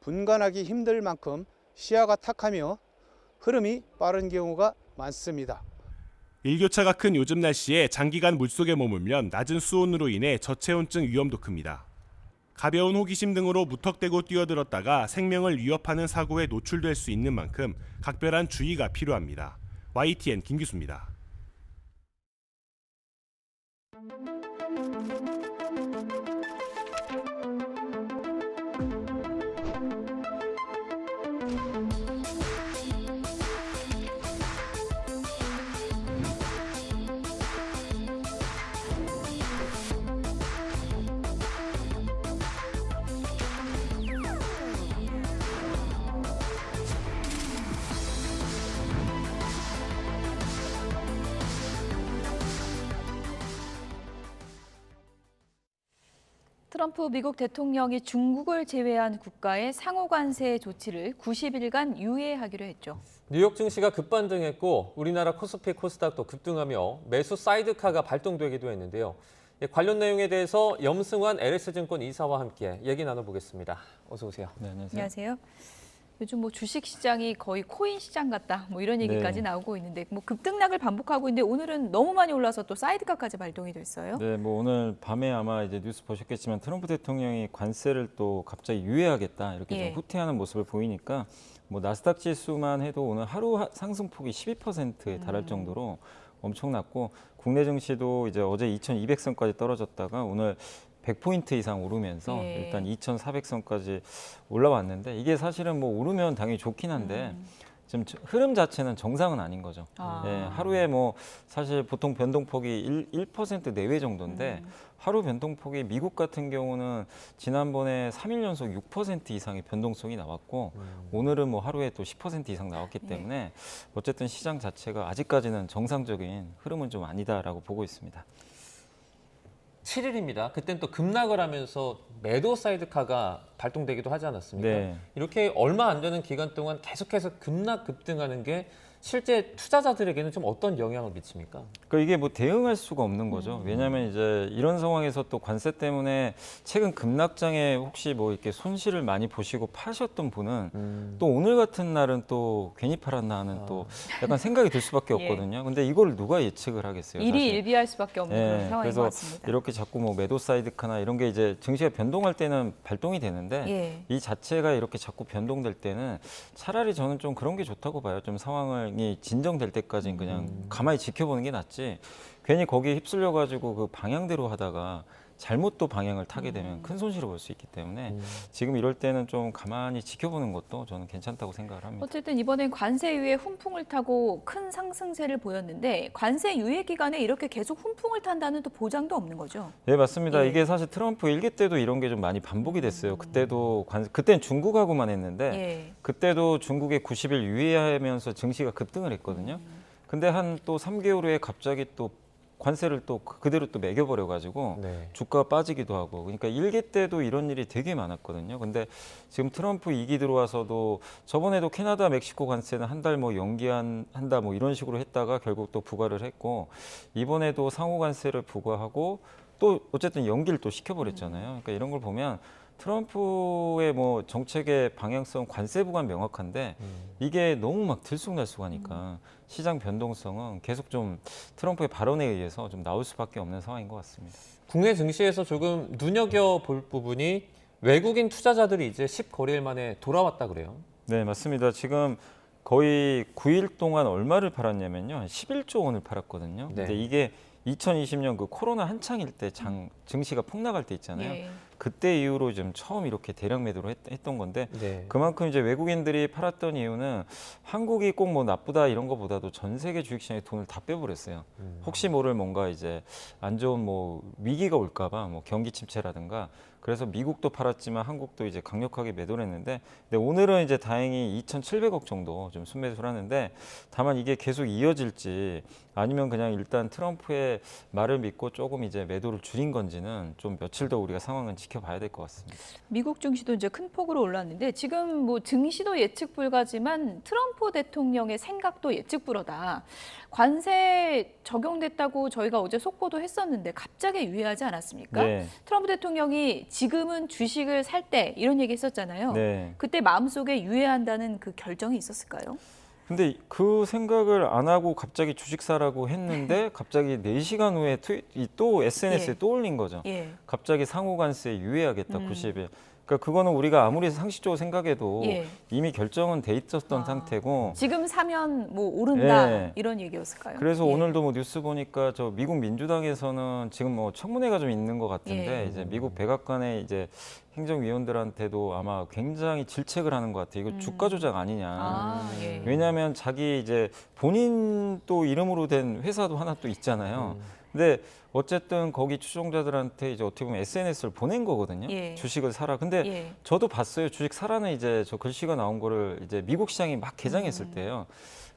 분간하기 힘들 만큼 시야가 탁하며 흐름이 빠른 경우가 많습니다. 일교차가 큰 요즘 날씨에 장기간 물속에 머물면 낮은 수온으로 인해 저체온증 위험도 큽니다. 가벼운 호기심 등으로 무턱대고 뛰어들었다가 생명을 위협하는 사고에 노출될 수 있는 만큼 각별한 주의가 필요합니다. YTN 김기수입니다. 트럼프 미국 대통령이 중국을 제외한 국가의 상호 관세 조치를 90일간 유예하기로 했죠. 뉴욕 증시가 급반등했고 우리나라 코스피 코스닥도 급등하며 매수 사이드카가 발동되기도 했는데요. 관련 내용에 대해서 염승환 LS증권 이사와 함께 얘기 나눠보겠습니다. 어서 오세요. 네, 안녕하세요. 안녕하세요. 요즘 뭐 주식 시장이 거의 코인 시장 같다, 뭐 이런 얘기까지 네. 나오고 있는데 뭐 급등락을 반복하고 있는데 오늘은 너무 많이 올라서 또 사이드카까지 발동이 됐어요. 네, 뭐 오늘 밤에 아마 이제 뉴스 보셨겠지만 트럼프 대통령이 관세를 또 갑자기 유예하겠다 이렇게 예. 좀 후퇴하는 모습을 보이니까 뭐 나스닥 지수만 해도 오늘 하루 상승폭이 12%에 달할 정도로 엄청났고 국내 증시도 이제 어제 2,200선까지 떨어졌다가 오늘 100포인트 이상 오르면서 예. 일단 2,400선까지 올라왔는데 이게 사실은 뭐 오르면 당연히 좋긴 한데 지금 흐름 자체는 정상은 아닌 거죠. 예, 하루에 뭐 사실 보통 변동폭이 1% 내외 정도인데 하루 변동폭이 미국 같은 경우는 지난번에 3일 연속 6% 이상의 변동성이 나왔고 오늘은 뭐 하루에 또 10% 이상 나왔기 때문에 어쨌든 시장 자체가 아직까지는 정상적인 흐름은 좀 아니다라고 보고 있습니다. 7일입니다. 그땐 또 급락을 하면서 매도 사이드카가 발동되기도 하지 않았습니까? 네. 이렇게 얼마 안 되는 기간 동안 계속해서 급락 급등하는 게 실제 투자자들에게는 좀 어떤 영향을 미칩니까? 그러니까 이게 뭐 대응할 수가 없는 거죠. 왜냐하면 이제 이런 상황에서 또 관세 때문에 최근 급락장에 혹시 뭐 이렇게 손실을 많이 보시고 파셨던 분은 또 오늘 같은 날은 또 괜히 팔았나 하는 또 약간 생각이 들 수밖에 없거든요. 근데 이걸 누가 예측을 하겠어요? 일이 사실. 일비할 수밖에 없는 그런 상황인 그래서 것 같습니다. 이렇게 자꾸 뭐 매도 사이드카나 이런 게 이제 증시가 변동할 때는 발동이 되는데 이 자체가 이렇게 자꾸 변동될 때는 차라리 저는 좀 그런 게 좋다고 봐요. 좀 상황이 진정될 때까지는 그냥 가만히 지켜보는 게 낫지. 괜히 거기에 휩쓸려 가지고 그 방향대로 하다가 잘못 또 방향을 타게 되면 큰 손실을 볼 수 있기 때문에 지금 이럴 때는 좀 가만히 지켜보는 것도 저는 괜찮다고 생각을 합니다. 어쨌든 이번엔 관세 유예 훈풍을 타고 큰 상승세를 보였는데 관세 유예 기간에 이렇게 계속 훈풍을 탄다는 또 보장도 없는 거죠? 네, 맞습니다. 이게 사실 트럼프 1기 때도 이런 게 좀 많이 반복이 됐어요. 그때도 그때는 중국하고만 했는데 그때도 중국에 90일 유예하면서 증시가 급등을 했거든요. 근데 한 또 3개월 후에 갑자기 또 관세를 또 그대로 또 매겨버려 가지고 주가가 빠지기도 하고, 그러니까 1기 때도 이런 일이 되게 많았거든요. 근데 지금 트럼프 2기 들어와서도 저번에도 캐나다, 멕시코 관세는 한 달 뭐 연기한다 뭐 이런 식으로 했다가 결국 또 부과를 했고, 이번에도 상호 관세를 부과하고 또 어쨌든 연기를 또 시켜버렸잖아요. 그러니까 이런 걸 보면 트럼프의 뭐 정책의 방향성, 관세 부과는 명확한데 이게 너무 막 들쑥날쑥하니까 시장 변동성은 계속 좀 트럼프의 발언에 의해서 좀 나올 수밖에 없는 상황인 것 같습니다. 국내 증시에서 조금 눈여겨볼 부분이 외국인 투자자들이 이제 10거래일 만에 돌아왔다 그래요. 네, 맞습니다. 지금 거의 9일 동안 얼마를 팔았냐면요. 11조 원을 팔았거든요. 근데 이게 2020년 그 코로나 한창일 때 증시가 폭락할 때 있잖아요. 그때 이후로 좀 처음 이렇게 대량 매도를 했던 건데 그만큼 이제 외국인들이 팔았던 이유는 한국이 꼭 뭐 나쁘다 이런 거보다도 전 세계 주식시장에 돈을 다 빼버렸어요. 혹시 모를 뭔가 이제 안 좋은 뭐 위기가 올까봐 뭐 경기 침체라든가, 그래서 미국도 팔았지만 한국도 이제 강력하게 매도를 했는데, 근데 오늘은 이제 다행히 2,700억 정도 좀 순매수를 하는데, 다만 이게 계속 이어질지 아니면 그냥 일단 트럼프의 말을 믿고 조금 이제 매도를 줄인 건지는 좀 며칠 더 우리가 상황은 지켜봐야 될 것 같습니다. 미국 증시도 이제 큰 폭으로 올랐는데 지금 뭐 증시도 예측 불가지만 트럼프 대통령의 생각도 예측 불허다. 관세 적용됐다고 저희가 어제 속보도 했었는데 갑자기 유예하지 않았습니까? 트럼프 대통령이 지금은 주식을 살 때 이런 얘기 했었잖아요. 그때 마음속에 유예한다는 그 결정이 있었을까요? 근데 그 생각을 안 하고 갑자기 주식 사라고 했는데 갑자기 4시간 후에 또 SNS에 또 올린 거죠. 갑자기 상호관세 유예하겠다 90일. 그러니까 그거는 우리가 아무리 상식적으로 생각해도 이미 결정은 돼 있었던 상태고, 지금 사면 뭐 오른다 이런 얘기였을까요? 그래서 오늘도 뭐 뉴스 보니까 저 미국 민주당에서는 지금 뭐 청문회가 좀 있는 것 같은데 이제 미국 백악관의 이제 행정위원들한테도 아마 굉장히 질책을 하는 것 같아요. 이거 주가 조작 아니냐. 왜냐하면 자기 이제 본인 또 이름으로 된 회사도 하나 또 있잖아요. 근데 어쨌든 거기 추종자들한테 이제 어떻게 보면 SNS를 보낸 거거든요. 주식을 사라. 근데 저도 봤어요. 주식 사라는 이제 저 글씨가 나온 거를 이제 미국 시장이 막 개장했을 때요.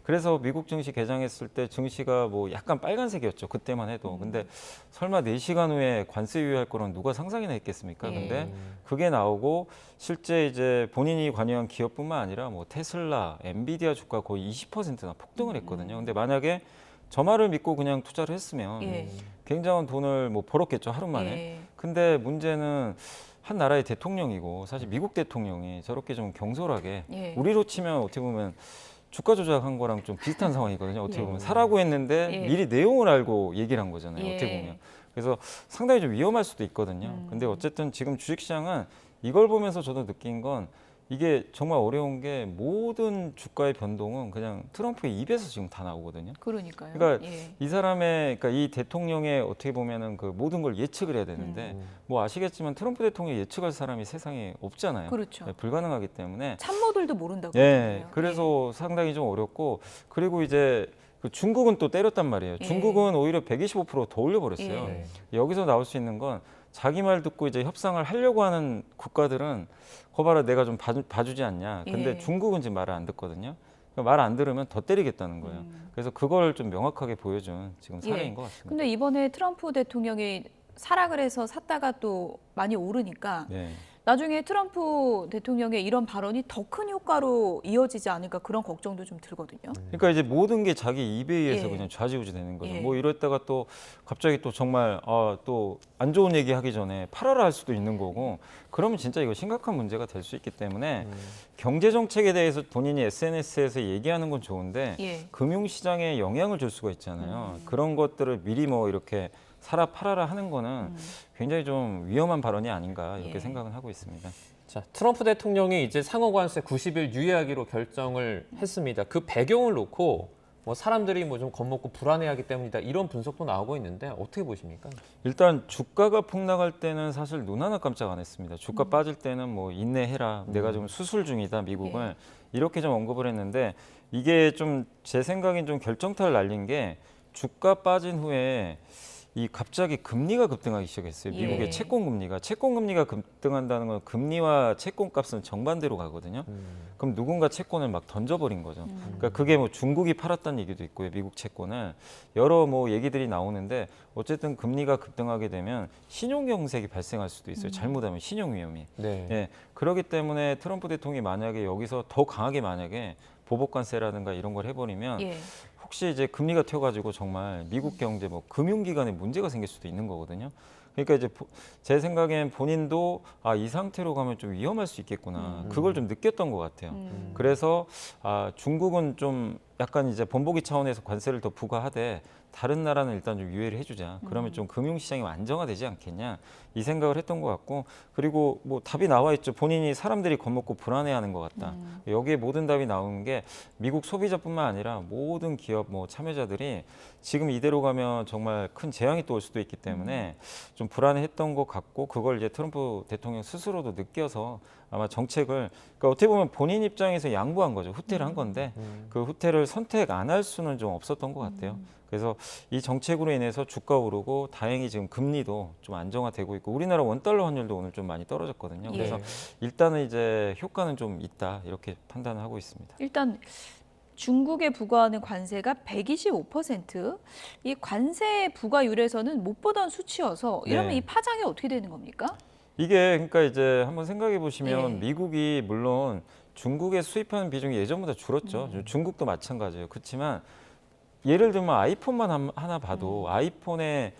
그래서 미국 증시 개장했을 때 증시가 뭐 약간 빨간색이었죠. 그때만 해도. 근데 설마 4시간 후에 관세 유예할 거는 누가 상상이나 했겠습니까? 근데 그게 나오고 실제 이제 본인이 관여한 기업뿐만 아니라 뭐 테슬라, 엔비디아 주가 거의 20%나 폭등을 했거든요. 근데 만약에 저 말을 믿고 그냥 투자를 했으면 굉장한 돈을 뭐 벌었겠죠, 하루 만에. 근데 문제는 한 나라의 대통령이고 사실 미국 대통령이 저렇게 좀 경솔하게 우리로 치면 어떻게 보면 주가 조작한 거랑 좀 비슷한 상황이거든요. 어떻게 보면 사라고 했는데 미리 내용을 알고 얘기를 한 거잖아요. 어떻게 보면. 그래서 상당히 좀 위험할 수도 있거든요. 근데 어쨌든 지금 주식시장은 이걸 보면서 저도 느낀 건 이게 정말 어려운 게 모든 주가의 변동은 그냥 트럼프의 입에서 지금 다 나오거든요. 그러니까요. 그러니까 이 사람의, 그러니까 이 대통령의 어떻게 보면은 그 모든 걸 예측을 해야 되는데 뭐 아시겠지만 트럼프 대통령이 예측할 사람이 세상에 없잖아요. 그렇죠. 불가능하기 때문에. 참모들도 모른다고. 그래서 상당히 좀 어렵고, 그리고 이제 그 중국은 또 때렸단 말이에요. 중국은 오히려 125% 더 올려버렸어요. 여기서 나올 수 있는 건 자기 말 듣고 이제 협상을 하려고 하는 국가들은 거 봐라 내가 좀 봐주지 않냐. 근데 중국은 지금 말을 안 듣거든요. 그러니까 말 안 들으면 더 때리겠다는 거예요. 그래서 그걸 좀 명확하게 보여준 지금 사례인 것 같습니다. 근데 이번에 트럼프 대통령이 사라 그래서 샀다가 또 많이 오르니까 나중에 트럼프 대통령의 이런 발언이 더 큰 효과로 이어지지 않을까 그런 걱정도 좀 들거든요. 그러니까 이제 모든 게 자기 입에 의해서 예. 그냥 좌지우지 되는 거죠. 예. 뭐 이랬다가 또 갑자기 또 정말 또 안 좋은 얘기 하기 전에 팔아라 할 수도 있는 거고 그러면 진짜 이거 심각한 문제가 될 수 있기 때문에 경제 정책에 대해서 본인이 SNS에서 얘기하는 건 좋은데 예. 금융시장에 영향을 줄 수가 있잖아요. 그런 것들을 미리 뭐 이렇게 사라 팔아라 하는 거는 굉장히 좀 위험한 발언이 아닌가 이렇게 예. 생각은 하고 있습니다. 자, 트럼프 대통령이 이제 상호관세 90일 유예하기로 결정을 했습니다. 그 배경을 놓고 뭐 사람들이 뭐 좀 겁먹고 불안해하기 때문이다 이런 분석도 나오고 있는데 어떻게 보십니까? 일단 주가가 폭락할 때는 사실 눈 하나 깜짝 안 했습니다. 주가 빠질 때는 뭐 인내해라. 내가 좀 수술 중이다 미국을 이렇게 좀 언급을 했는데 이게 좀 제 생각엔 좀 결정타를 날린 게 주가 빠진 후에 이 갑자기 금리가 급등하기 시작했어요. 미국의 예. 채권금리가 급등한다는 건 금리와 채권값은 정반대로 가거든요. 그럼 누군가 채권을 막 던져버린 거죠. 그러니까 그게 뭐 중국이 팔았다는 얘기도 있고요. 미국 채권을 여러 뭐 얘기들이 나오는데 어쨌든 금리가 급등하게 되면 신용경색이 발생할 수도 있어요. 잘못하면 신용 위험이. 네. 예, 그렇기 때문에 트럼프 대통령이 만약에 여기서 더 강하게 만약에 보복관세라든가 이런 걸 해버리면 예. 혹시 이제 금리가 튀어가지고 정말 미국 경제 뭐 금융기관에 문제가 생길 수도 있는 거거든요. 그러니까 이제 제 생각엔 본인도 이 상태로 가면 좀 위험할 수 있겠구나. 그걸 좀 느꼈던 것 같아요. 그래서 중국은 좀 약간 이제 본보기 차원에서 관세를 더 부과하되 다른 나라는 일단 좀 유예를 해주자. 그러면 좀 금융시장이 안정화되지 않겠냐 이 생각을 했던 것 같고 그리고 뭐 답이 나와 있죠. 본인이 사람들이 겁먹고 불안해하는 것 같다. 여기에 모든 답이 나오는 게 미국 소비자뿐만 아니라 모든 기업 뭐 참여자들이 지금 이대로 가면 정말 큰 재앙이 또 올 수도 있기 때문에 좀 불안해했던 것 같고 그걸 이제 트럼프 대통령 스스로도 느껴서 아마 정책을 그러니까 어떻게 보면 본인 입장에서 양보한 거죠. 후퇴를 한 건데 그 후퇴를 선택 안 할 수는 좀 없었던 것 같아요. 그래서 이 정책으로 인해서 주가 오르고 다행히 지금 금리도 좀 안정화되고 있고 우리나라 원달러 환율도 오늘 좀 많이 떨어졌거든요. 그래서 일단은 이제 효과는 좀 있다 이렇게 판단을 하고 있습니다. 일단 중국에 부과하는 관세가 125%. 이 관세 부과율에서는 못 보던 수치여서 이러면 네. 이 파장이 어떻게 되는 겁니까? 이게 그러니까 이제 한번 생각해 보시면 예. 미국이 물론 중국에 수입하는 비중이 예전보다 줄었죠. 중국도 마찬가지예요. 그렇지만 예를 들면 아이폰만 하나 봐도 아이폰을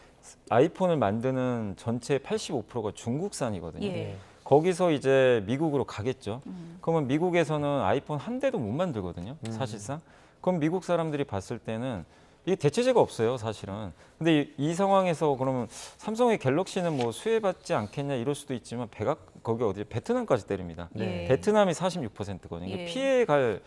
만드는 전체 85%가 중국산이거든요. 예. 거기서 이제 미국으로 가겠죠. 그러면 미국에서는 아이폰 한 대도 못 만들거든요. 사실상. 그럼 미국 사람들이 봤을 때는 이게 대체제가 없어요, 사실은. 근데 이 상황에서 그러면 삼성의 갤럭시는 뭐 수혜받지 않겠냐 이럴 수도 있지만 거기 어디 베트남까지 때립니다. 네. 베트남이 46%거든요. 예. 피해갈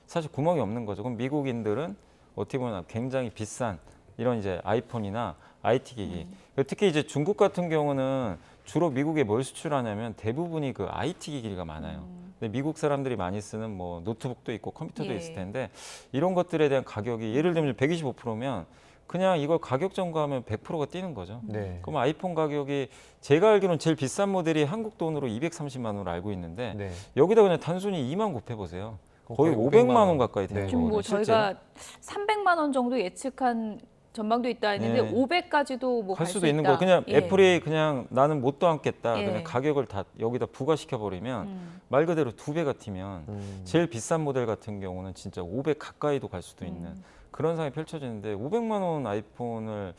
사실 구멍이 없는 거죠. 그럼 미국인들은 어떻게 보면 굉장히 비싼 이런 이제 아이폰이나 IT 기기. 특히 이제 중국 같은 경우는 주로 미국에 뭘 수출하냐면 대부분이 그 IT 기기가 많아요. 근데 미국 사람들이 많이 쓰는 뭐 노트북도 있고 컴퓨터도 예. 있을 텐데 이런 것들에 대한 가격이 예를 들면 125%면 그냥 이걸 가격 점검하면 100%가 뛰는 거죠. 네. 그럼 아이폰 가격이 제가 알기로는 제일 비싼 모델이 한국 돈으로 230만 원으로 알고 있는데 네. 여기다 그냥 단순히 2만 곱해보세요. 거의 거의 500만 500만 원 원 가까이 되는 네. 지금 뭐 거거든요. 저희가 300만 원 정도 예측한 전망도 있다 했는데 네. 500까지도 뭐 갈 갈 수도 수 있는 있다. 거예요. 그냥 예. 애플이 그냥 나는 못도 않겠다. 예. 그냥 가격을 다 여기다 부과시켜 버리면 말 그대로 2배가 튀면 제일 비싼 모델 같은 경우는 진짜 500 가까이도 갈 수도 있는 그런 상황이 펼쳐지는데 500만 원 아이폰을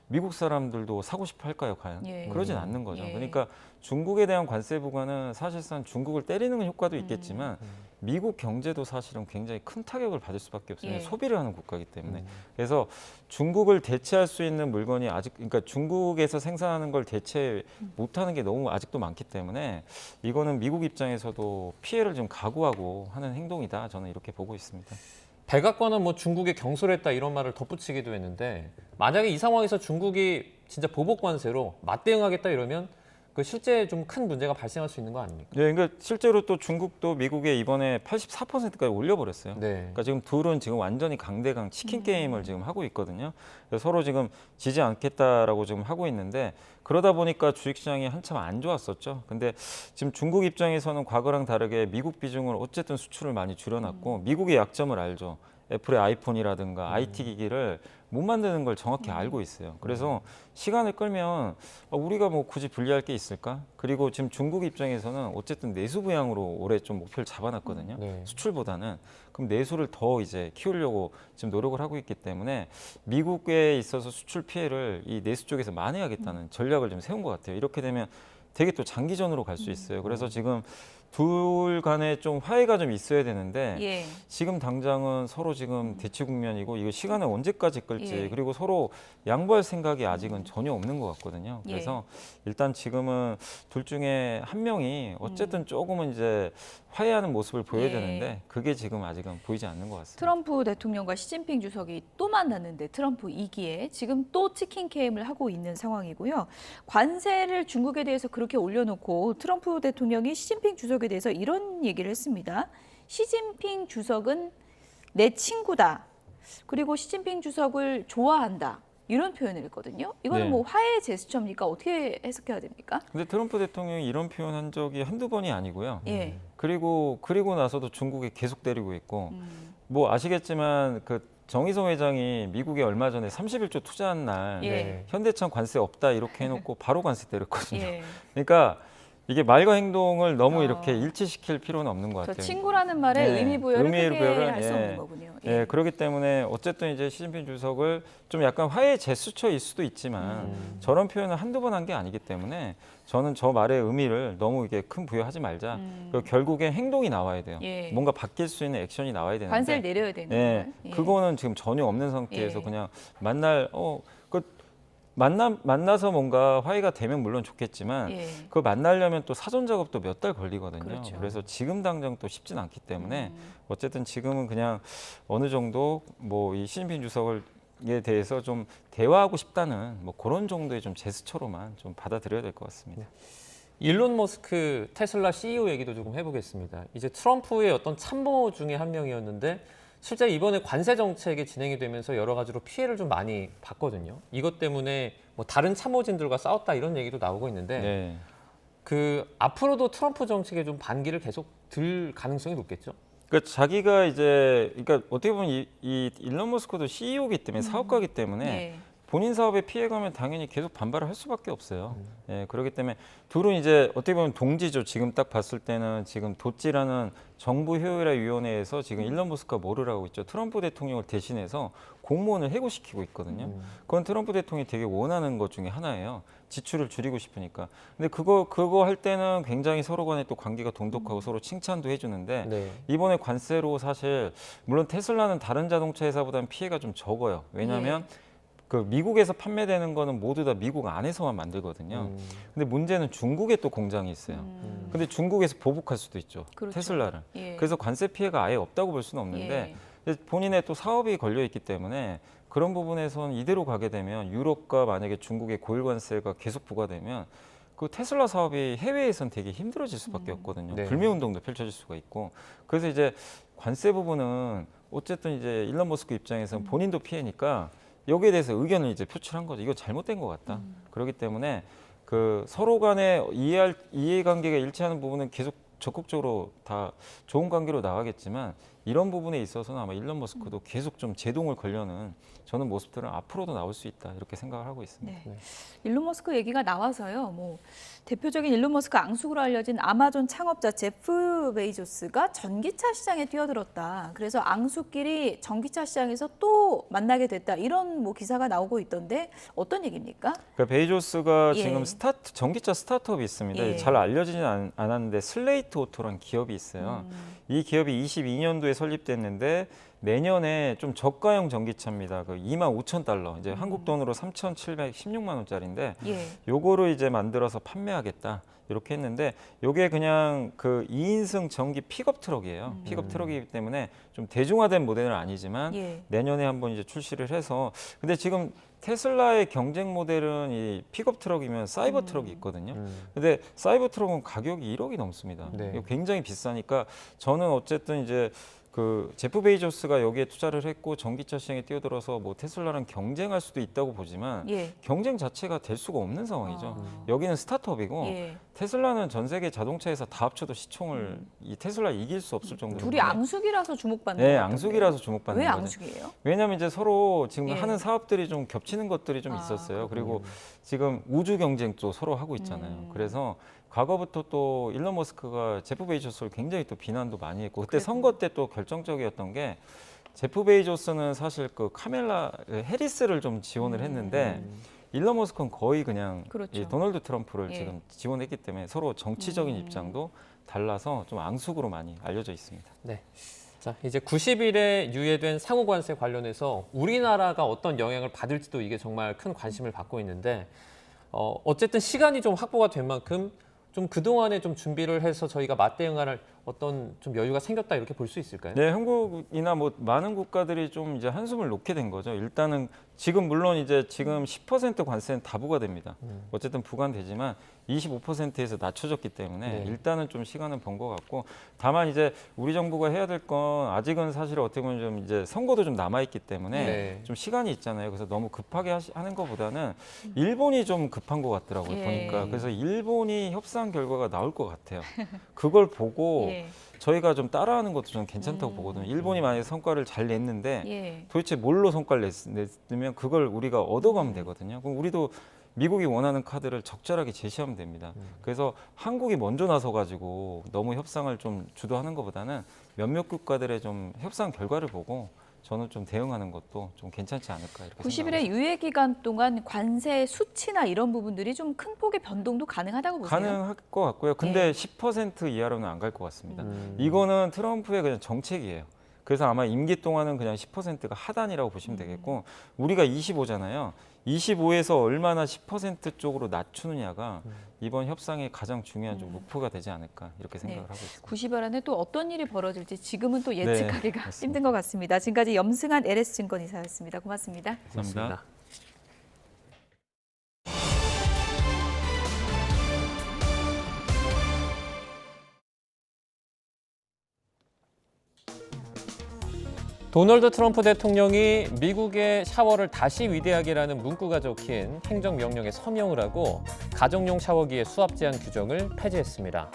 미국 사람들도 사고 싶어 할까요, 과연? 예. 그러진 않는 거죠. 예. 그러니까 중국에 대한 관세 부과는 사실상 중국을 때리는 효과도 있겠지만 미국 경제도 사실은 굉장히 큰 타격을 받을 수밖에 없어요. 예. 소비를 하는 국가이기 때문에. 그래서 중국을 대체할 수 있는 물건이 그러니까 중국에서 생산하는 걸 대체 못하는 게 너무 아직도 많기 때문에 이거는 미국 입장에서도 피해를 좀 각오하고 하는 행동이다. 저는 이렇게 보고 있습니다. 백악관은 뭐 중국에 경솔했다 이런 말을 덧붙이기도 했는데 만약에 이 상황에서 중국이 진짜 보복 관세로 맞대응하겠다 이러면 그 실제 좀 큰 문제가 발생할 수 있는 거 아닙니까? 네, 그러니까 실제로 또 중국도 미국에 이번에 84%까지 올려버렸어요. 네. 그러니까 지금 둘은 지금 완전히 강대강 치킨 게임을 지금 하고 있거든요. 그래서 서로 지금 지지 않겠다라고 지금 하고 있는데 그러다 보니까 주식시장이 한참 안 좋았었죠. 근데 지금 중국 입장에서는 과거랑 다르게 미국 비중을 어쨌든 수출을 많이 줄여놨고 미국의 약점을 알죠. 애플의 아이폰이라든가 IT 기기를 못 만드는 걸 정확히 알고 있어요. 그래서 시간을 끌면 우리가 뭐 굳이 불리할 게 있을까? 그리고 지금 중국 입장에서는 어쨌든 내수 부양으로 올해 좀 목표를 잡아놨거든요. 수출보다는. 그럼 내수를 더 이제 키우려고 지금 노력을 하고 있기 때문에 미국에 있어서 수출 피해를 이 내수 쪽에서 만회하겠다는 전략을 좀 세운 것 같아요. 이렇게 되면 되게 또 장기전으로 갈 수 있어요. 그래서 지금 둘 간에 좀 화해가 좀 있어야 되는데 예. 지금 당장은 서로 지금 대치 국면이고 이거 시간을 언제까지 끌지 예. 그리고 서로 양보할 생각이 아직은 전혀 없는 것 같거든요. 그래서 일단 지금은 둘 중에 한 명이 어쨌든 조금은 이제 화해하는 모습을 보여야 되는데 그게 지금 아직은 보이지 않는 것 같습니다. 트럼프 대통령과 시진핑 주석이 또 만났는데 트럼프 2기에 지금 또 치킨 게임을 하고 있는 상황이고요. 관세를 중국에 대해서 그렇게 올려놓고 트럼프 대통령이 시진핑 주석에 대해서 이런 얘기를 했습니다. 시진핑 주석은 내 친구다. 그리고 시진핑 주석을 좋아한다. 이런 표현을 했거든요. 이거는 네. 뭐 화해 제스처입니까? 어떻게 해석해야 됩니까? 근데 트럼프 대통령이 이런 표현한 적이 한두 번이 아니고요. 예. 그리고 나서도 중국에 계속 때리고 있고 뭐 아시겠지만 그 정의성 회장이 미국에 얼마 전에 31조 투자한 날 예. 현대차 관세 없다 이렇게 해놓고 바로 관세 때렸거든요. 예. 그러니까 이게 말과 행동을 너무 이렇게 일치시킬 필요는 없는 것 저 같아요. 친구라는 말에 의미 부여를 크게 할 수 없는 거군요. 예, 그렇기 때문에 어쨌든 이제 시진핑 주석을 좀 약간 화해 제스처일 수도 있지만 저런 표현을 한두 번 한 게 아니기 때문에 저는 저 말의 의미를 너무 이게 큰 부여하지 말자. 그리고 결국엔 행동이 나와야 돼요. 예. 뭔가 바뀔 수 있는 액션이 나와야 되는데 관세를 내려야 되는 거예요. 예. 그거는 지금 전혀 없는 상태에서 예. 그냥 만나서 뭔가 화해가 되면 물론 좋겠지만 예. 그거 만나려면 또 사전 작업도 몇 달 걸리거든요. 그렇죠. 그래서 지금 당장 또 쉽진 않기 때문에 어쨌든 지금은 그냥 어느 정도 뭐 이 시진핑 주석에 대해서 좀 대화하고 싶다는 뭐 그런 정도의 좀 제스처로만 좀 받아들여야 될 것 같습니다. 일론 머스크 테슬라 CEO 얘기도 조금 해보겠습니다. 이제 트럼프의 어떤 참모 중에 한 명이었는데 실제 이번에 관세 정책이 진행이 되면서 여러 가지로 피해를 좀 많이 봤거든요. 이것 때문에 뭐 다른 참모진들과 싸웠다 이런 얘기도 나오고 있는데 그 앞으로도 트럼프 정책에 좀 반기를 계속 들 가능성이 높겠죠. 그러니까 자기가 이제 그러니까 어떻게 보면 이 일론 머스크도 CEO이기 때문에 사업가이기 때문에 네. 본인 사업에 피해가면 당연히 계속 반발을 할 수밖에 없어요. 예, 그렇기 때문에 둘은 이제 어떻게 보면 동지죠. 지금 딱 봤을 때는 지금 도찌라는 정부 효율화위원회에서 지금 일론 머스크가 뭐를 하고 있죠. 트럼프 대통령을 대신해서 공무원을 해고시키고 있거든요. 그건 트럼프 대통령이 되게 원하는 것 중에 하나예요. 지출을 줄이고 싶으니까. 근데 그거 할 때는 굉장히 서로 간에 또 관계가 돈독하고 서로 칭찬도 해주는데 이번에 관세로 사실 물론 테슬라는 다른 자동차 회사보다는 피해가 좀 적어요. 왜냐하면 그 미국에서 판매되는 거는 모두 다 미국 안에서만 만들거든요. 근데 문제는 중국에 또 공장이 있어요. 근데 중국에서 보복할 수도 있죠. 그렇죠. 테슬라를. 예. 그래서 관세 피해가 아예 없다고 볼 수는 없는데 본인의 또 사업이 걸려 있기 때문에 그런 부분에서는 이대로 가게 되면 유럽과 만약에 중국의 고일 관세가 계속 부과되면 그 테슬라 사업이 해외에선 되게 힘들어질 수밖에 없거든요. 불매 운동도 펼쳐질 수가 있고. 그래서 이제 관세 부분은 어쨌든 이제 일론 머스크 입장에서는 본인도 피해니까 여기에 대해서 의견을 이제 표출한 거죠. 이거 잘못된 것 같다. 그렇기 때문에 그 서로 간에 이해관계가 일치하는 부분은 계속 적극적으로 다 좋은 관계로 나가겠지만 이런 부분에 있어서는 아마 일론 머스크도 계속 좀 제동을 걸려는 저는 모습들은 앞으로도 나올 수 있다 이렇게 생각을 하고 있습니다. 네. 일론 머스크 얘기가 나와서요. 뭐 대표적인 일론 머스크 앙숙으로 알려진 아마존 창업자 제프 베이조스가 전기차 시장에 뛰어들었다. 그래서 앙숙끼리 전기차 시장에서 또 만나게 됐다. 이런 뭐 기사가 나오고 있던데 어떤 얘기입니까? 그러니까 베이조스가 예. 지금 전기차 스타트업이 있습니다. 예. 잘 알려지진 않았는데 슬레이트 오토라는 기업이 있어요. 이 기업이 22년도에 설립됐는데 내년에 좀 저가형 전기차입니다. 그 25,000달러, 이제 한국 돈으로 3,716만 원짜리인데 요거를 이제 만들어서 판매하겠다. 이렇게 했는데 요게 그냥 그 2인승 전기 픽업 트럭이에요. 픽업 트럭이기 때문에 좀 대중화된 모델은 아니지만 내년에 한번 이제 출시를 해서 근데 지금 테슬라의 경쟁 모델은 이 픽업 트럭이면 사이버 트럭이 있거든요. 근데 사이버 트럭은 가격이 1억이 넘습니다. 이거 굉장히 비싸니까 저는 어쨌든 이제 그 제프 베이조스가 여기에 투자를 했고 전기차 시장에 뛰어들어서 뭐 테슬라랑 경쟁할 수도 있다고 보지만 예. 경쟁 자체가 될 수가 없는 상황이죠. 여기는 스타트업이고 예. 테슬라는 전 세계 자동차 회사 다 합쳐도 시총을 이 테슬라 이길 수 없을 정도로 둘이 앙숙이라서 주목받는 네, 것 같던데. 앙숙이라서 주목받는 왜 거죠. 앙숙이에요? 왜냐하면 이제 서로 지금 예. 하는 사업들이 좀 겹치는 것들이 좀 있었어요. 그리고 지금 우주 경쟁도 서로 하고 있잖아요. 그래서 과거부터 또 일론 머스크가 제프 베이조스를 굉장히 또 비난도 많이 했고 그때 선거 때 또 결정적이었던 게 제프 베이조스는 사실 그 카멜라 해리스를 좀 지원을 했는데 일론 머스크는 거의 그냥 그렇죠. 이 도널드 트럼프를 예. 지금 지원했기 때문에 서로 정치적인 입장도 달라서 좀 앙숙으로 많이 알려져 있습니다. 네. 자, 이제 90일에 유예된 상호관세 관련해서 우리나라가 어떤 영향을 받을지도 이게 정말 큰 관심을 받고 있는데 어쨌든 시간이 좀 확보가 된 만큼 좀 그동안에 좀 준비를 해서 저희가 맞대응할 어떤 좀 여유가 생겼다 이렇게 볼 수 있을까요? 네, 한국이나 뭐 많은 국가들이 좀 이제 한숨을 놓게 된 거죠. 일단은 지금 물론 이제 지금 10% 관세는 다 부과됩니다. 어쨌든 부과되지만 25%에서 낮춰졌기 때문에 네. 일단은 좀 시간은 번 것 같고 다만 이제 우리 정부가 해야 될 건 아직은 사실 어떻게 보면 좀 이제 선거도 좀 남아 있기 때문에 네. 좀 시간이 있잖아요. 그래서 너무 급하게 하는 것보다는 일본이 좀 급한 것 같더라고요. 예. 보니까 그래서 일본이 협상 결과가 나올 것 같아요. 그걸 보고 예. 저희가 좀 따라하는 것도 저는 괜찮다고 보거든요. 일본이 만약에 성과를 잘 냈는데 예. 도대체 뭘로 성과를 냈으면 그걸 우리가 얻어가면 되거든요. 그럼 우리도 미국이 원하는 카드를 적절하게 제시하면 됩니다. 그래서 한국이 먼저 나서가지고 너무 협상을 좀 주도하는 것보다는 몇몇 국가들의 좀 협상 결과를 보고 저는 좀 대응하는 것도 좀 괜찮지 않을까 이렇게 90일의 유예 기간 동안 관세 수치나 이런 부분들이 좀 큰 폭의 변동도 가능하다고 보세요? 가능할 것 같고요. 근데 10% 이하로는 안 갈 것 같습니다. 이거는 트럼프의 그냥 정책이에요. 그래서 아마 임기 동안은 그냥 10%가 하단이라고 보시면 되겠고 우리가 25잖아요. 25에서 얼마나 10% 쪽으로 낮추느냐가 이번 협상의 가장 중요한 좀 목표가 되지 않을까 이렇게 생각을 하고 있습니다. 90일 안에 또 어떤 일이 벌어질지 지금은 또 예측하기가 맞습니다. 힘든 것 같습니다. 지금까지 염승한 LS증권 이사였습니다. 고맙습니다. 감사합니다. 도널드 트럼프 대통령이 미국의 샤워를 다시 위대하게라는 문구가 적힌 행정명령에 서명을 하고 가정용 샤워기의 수압 제한 규정을 폐지했습니다.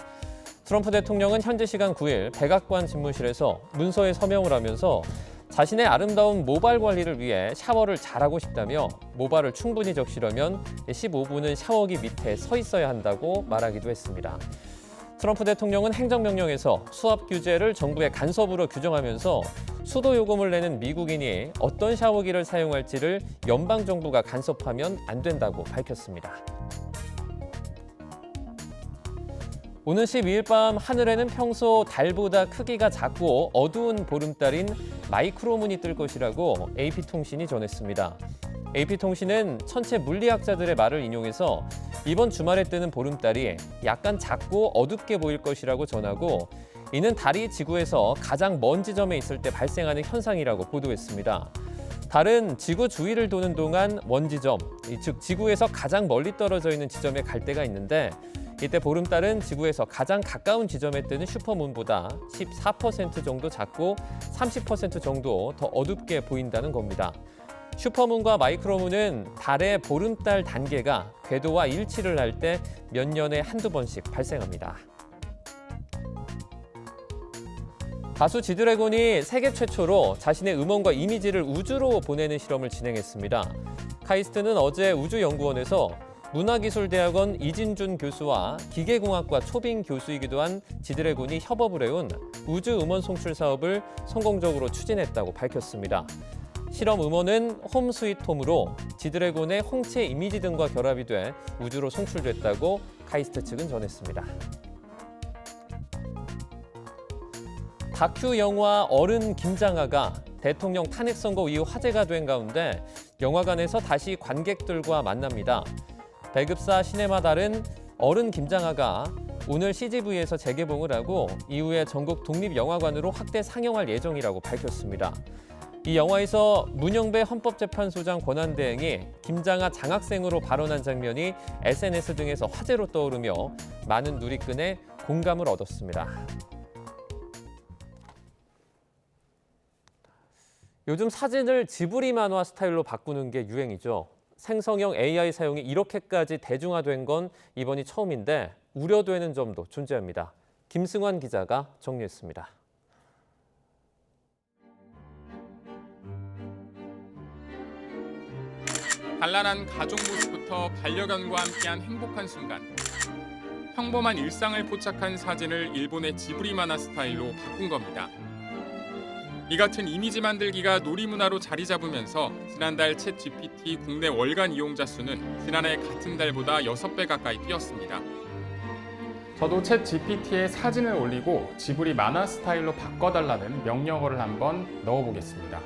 트럼프 대통령은 현지 시간 9일 백악관 집무실에서 문서에 서명을 하면서 자신의 아름다운 모발 관리를 위해 샤워를 잘하고 싶다며 모발을 충분히 적시려면 15분은 샤워기 밑에 서 있어야 한다고 말하기도 했습니다. 트럼프 대통령은 행정명령에서 수압 규제를 정부의 간섭으로 규정하면서 수도 요금을 내는 미국인이 어떤 샤워기를 사용할지를 연방정부가 간섭하면 안 된다고 밝혔습니다. 오는 12일 밤 하늘에는 평소 달보다 크기가 작고 어두운 보름달인 마이크로문이 뜰 것이라고 AP통신이 전했습니다. AP통신은 천체 물리학자들의 말을 인용해서 이번 주말에 뜨는 보름달이 약간 작고 어둡게 보일 것이라고 전하고 이는 달이 지구에서 가장 먼 지점에 있을 때 발생하는 현상이라고 보도했습니다. 달은 지구 주위를 도는 동안 원지점, 즉 지구에서 가장 멀리 떨어져 있는 지점에 갈 때가 있는데 이때 보름달은 지구에서 가장 가까운 지점에 뜨는 슈퍼문보다 14% 정도 작고 30% 정도 더 어둡게 보인다는 겁니다. 슈퍼문과 마이크로문은 달의 보름달 단계가 궤도와 일치를 할 때 몇 년에 한두 번씩 발생합니다. 가수 지드래곤이 세계 최초로 자신의 음원과 이미지를 우주로 보내는 실험을 진행했습니다. 카이스트는 어제 우주연구원에서 문화기술대학원 이진준 교수와 기계공학과 초빙 교수이기도 한 지드래곤이 협업을 해온 우주 음원 송출 사업을 성공적으로 추진했다고 밝혔습니다. 실험 음원은 홈 스윗 홈으로 지드래곤의 홍채 이미지 등과 결합이 돼 우주로 송출됐다고 카이스트 측은 전했습니다. 다큐 영화 어른 김장하가 대통령 탄핵 선거 이후 화제가 된 가운데 영화관에서 다시 관객들과 만납니다. 배급사 시네마달은 어른 김장하가 오늘 CGV에서 재개봉을 하고 이후에 전국 독립영화관으로 확대 상영할 예정이라고 밝혔습니다. 이 영화에서 문영배 헌법재판소장 권한대행이 김장하 장학생으로 발언한 장면이 SNS 등에서 화제로 떠오르며 많은 누리꾼의 공감을 얻었습니다. 요즘 사진을 지브리 만화 스타일로 바꾸는 게 유행이죠. 생성형 AI 사용이 이렇게까지 대중화된 건 이번이 처음인데 우려되는 점도 존재합니다. 김승환 기자가 정리했습니다. 단란한 가족 모습부터 반려견과 함께한 행복한 순간. 평범한 일상을 포착한 사진을 일본의 지브리 만화 스타일로 바꾼 겁니다. 이 같은 이미지 만들기가 놀이문화로 자리 잡으면서 지난달 챗 GPT 국내 월간 이용자 수는 지난해 같은 달보다 6배 가까이 뛰었습니다. 저도 챗 GPT에 사진을 올리고 지브리 만화 스타일로 바꿔달라는 명령어를 한번 넣어보겠습니다.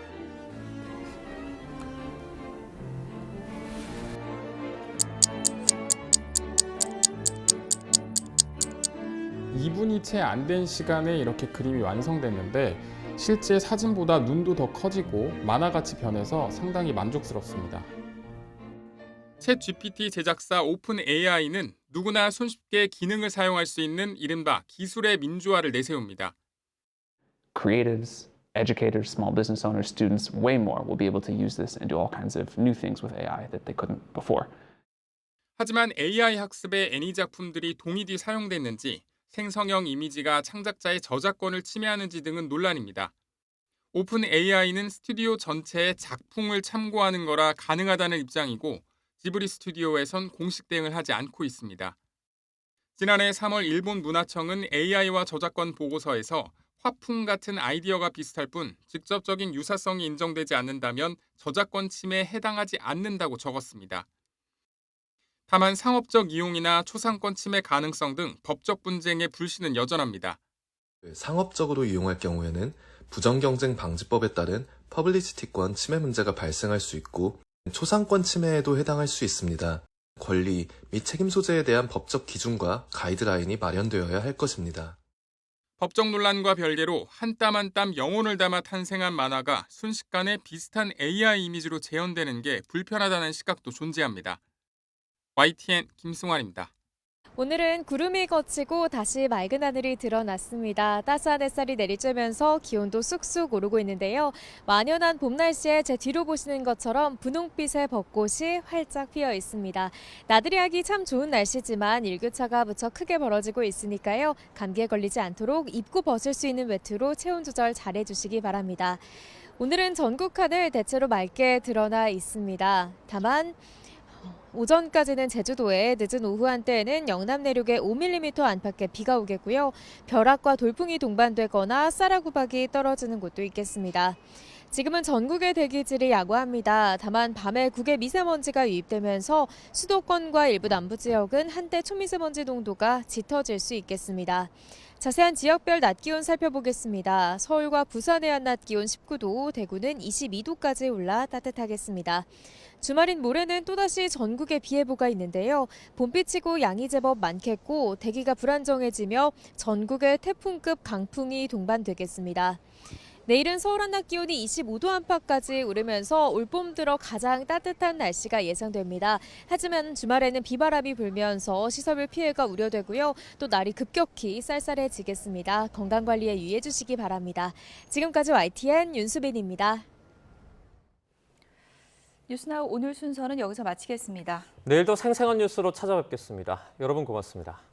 (2분이) 채 안 된 시간에 이렇게 그림이 완성됐는데 실제 사진보다 눈도 더 커지고 만화같이 변해서 상당히 만족스럽습니다. 챗 GPT 제작사 오픈 AI는 누구나 손쉽게 기능을 사용할 수 있는 이른바 기술의 민주화를 내세웁니다. Creatives, educators, small business owners, students, way more will be able to use this and do all kinds of new things with AI that they couldn't before. 하지만 AI 학습에 애니 작품들이 동일이 사용됐는지 생성형 이미지가 창작자의 저작권을 침해하는지 등은 논란입니다. 오픈 AI는 스튜디오 전체의 작품을 참고하는 거라 가능하다는 입장이고 지브리 스튜디오에선 공식 대응을 하지 않고 있습니다. 지난해 3월 일본 문화청은 AI와 저작권 보고서에서 화풍 같은 아이디어가 비슷할 뿐 직접적인 유사성이 인정되지 않는다면 저작권 침해에 해당하지 않는다고 적었습니다. 다만 상업적 이용이나 초상권 침해 가능성 등 법적 분쟁의 불씨는 여전합니다. 상업적으로 이용할 경우에는 부정경쟁방지법에 따른 퍼블리시티권 침해 문제가 발생할 수 있고 초상권 침해에도 해당할 수 있습니다. 권리 및 책임 소재에 대한 법적 기준과 가이드라인이 마련되어야 할 것입니다. 법적 논란과 별개로 한 땀 한 땀 영혼을 담아 탄생한 만화가 순식간에 비슷한 AI 이미지로 재현되는 게 불편하다는 시각도 존재합니다. YTN 김승환입니다. 오늘은 구름이 걷히고 다시 맑은 하늘이 드러났습니다. 따스한 햇살이 내리쬐면서 기온도 쑥쑥 오르고 있는데요. 완연한 봄 날씨에 제 뒤로 보시는 것처럼 분홍빛의 벚꽃이 활짝 피어 있습니다. 나들이 하기 참 좋은 날씨지만 일교차가 무척 크게 벌어지고 있으니까요. 감기에 걸리지 않도록 입고 벗을 수 있는 외투로 체온 조절 잘 해주시기 바랍니다. 오늘은 전국 하늘 대체로 맑게 드러나 있습니다. 다만 오전까지는 제주도에 늦은 오후 한때에는 영남 내륙에 5mm 안팎의 비가 오겠고요. 벼락과 돌풍이 동반되거나 쌀아구박이 떨어지는 곳도 있겠습니다. 지금은 전국의 대기질이 양호합니다. 다만 밤에 국외 미세먼지가 유입되면서 수도권과 일부 남부 지역은 한때 초미세먼지 농도가 짙어질 수 있겠습니다. 자세한 지역별 낮 기온 살펴보겠습니다. 서울과 부산의 한낮 기온 19도, 대구는 22도까지 올라 따뜻하겠습니다. 주말인 모레는 또다시 전국에 비 예보가 있는데요. 봄비치고 양이 제법 많겠고 대기가 불안정해지며 전국에 태풍급 강풍이 동반되겠습니다. 내일은 서울 한낮 기온이 25도 안팎까지 오르면서 올봄 들어 가장 따뜻한 날씨가 예상됩니다. 하지만 주말에는 비바람이 불면서 시설물 피해가 우려되고요. 또 날이 급격히 쌀쌀해지겠습니다. 건강관리에 유의해 주시기 바랍니다. 지금까지 YTN 윤수빈입니다. 뉴스나우 오늘 순서는 여기서 마치겠습니다. 내일도 생생한 뉴스로 찾아뵙겠습니다. 여러분 고맙습니다.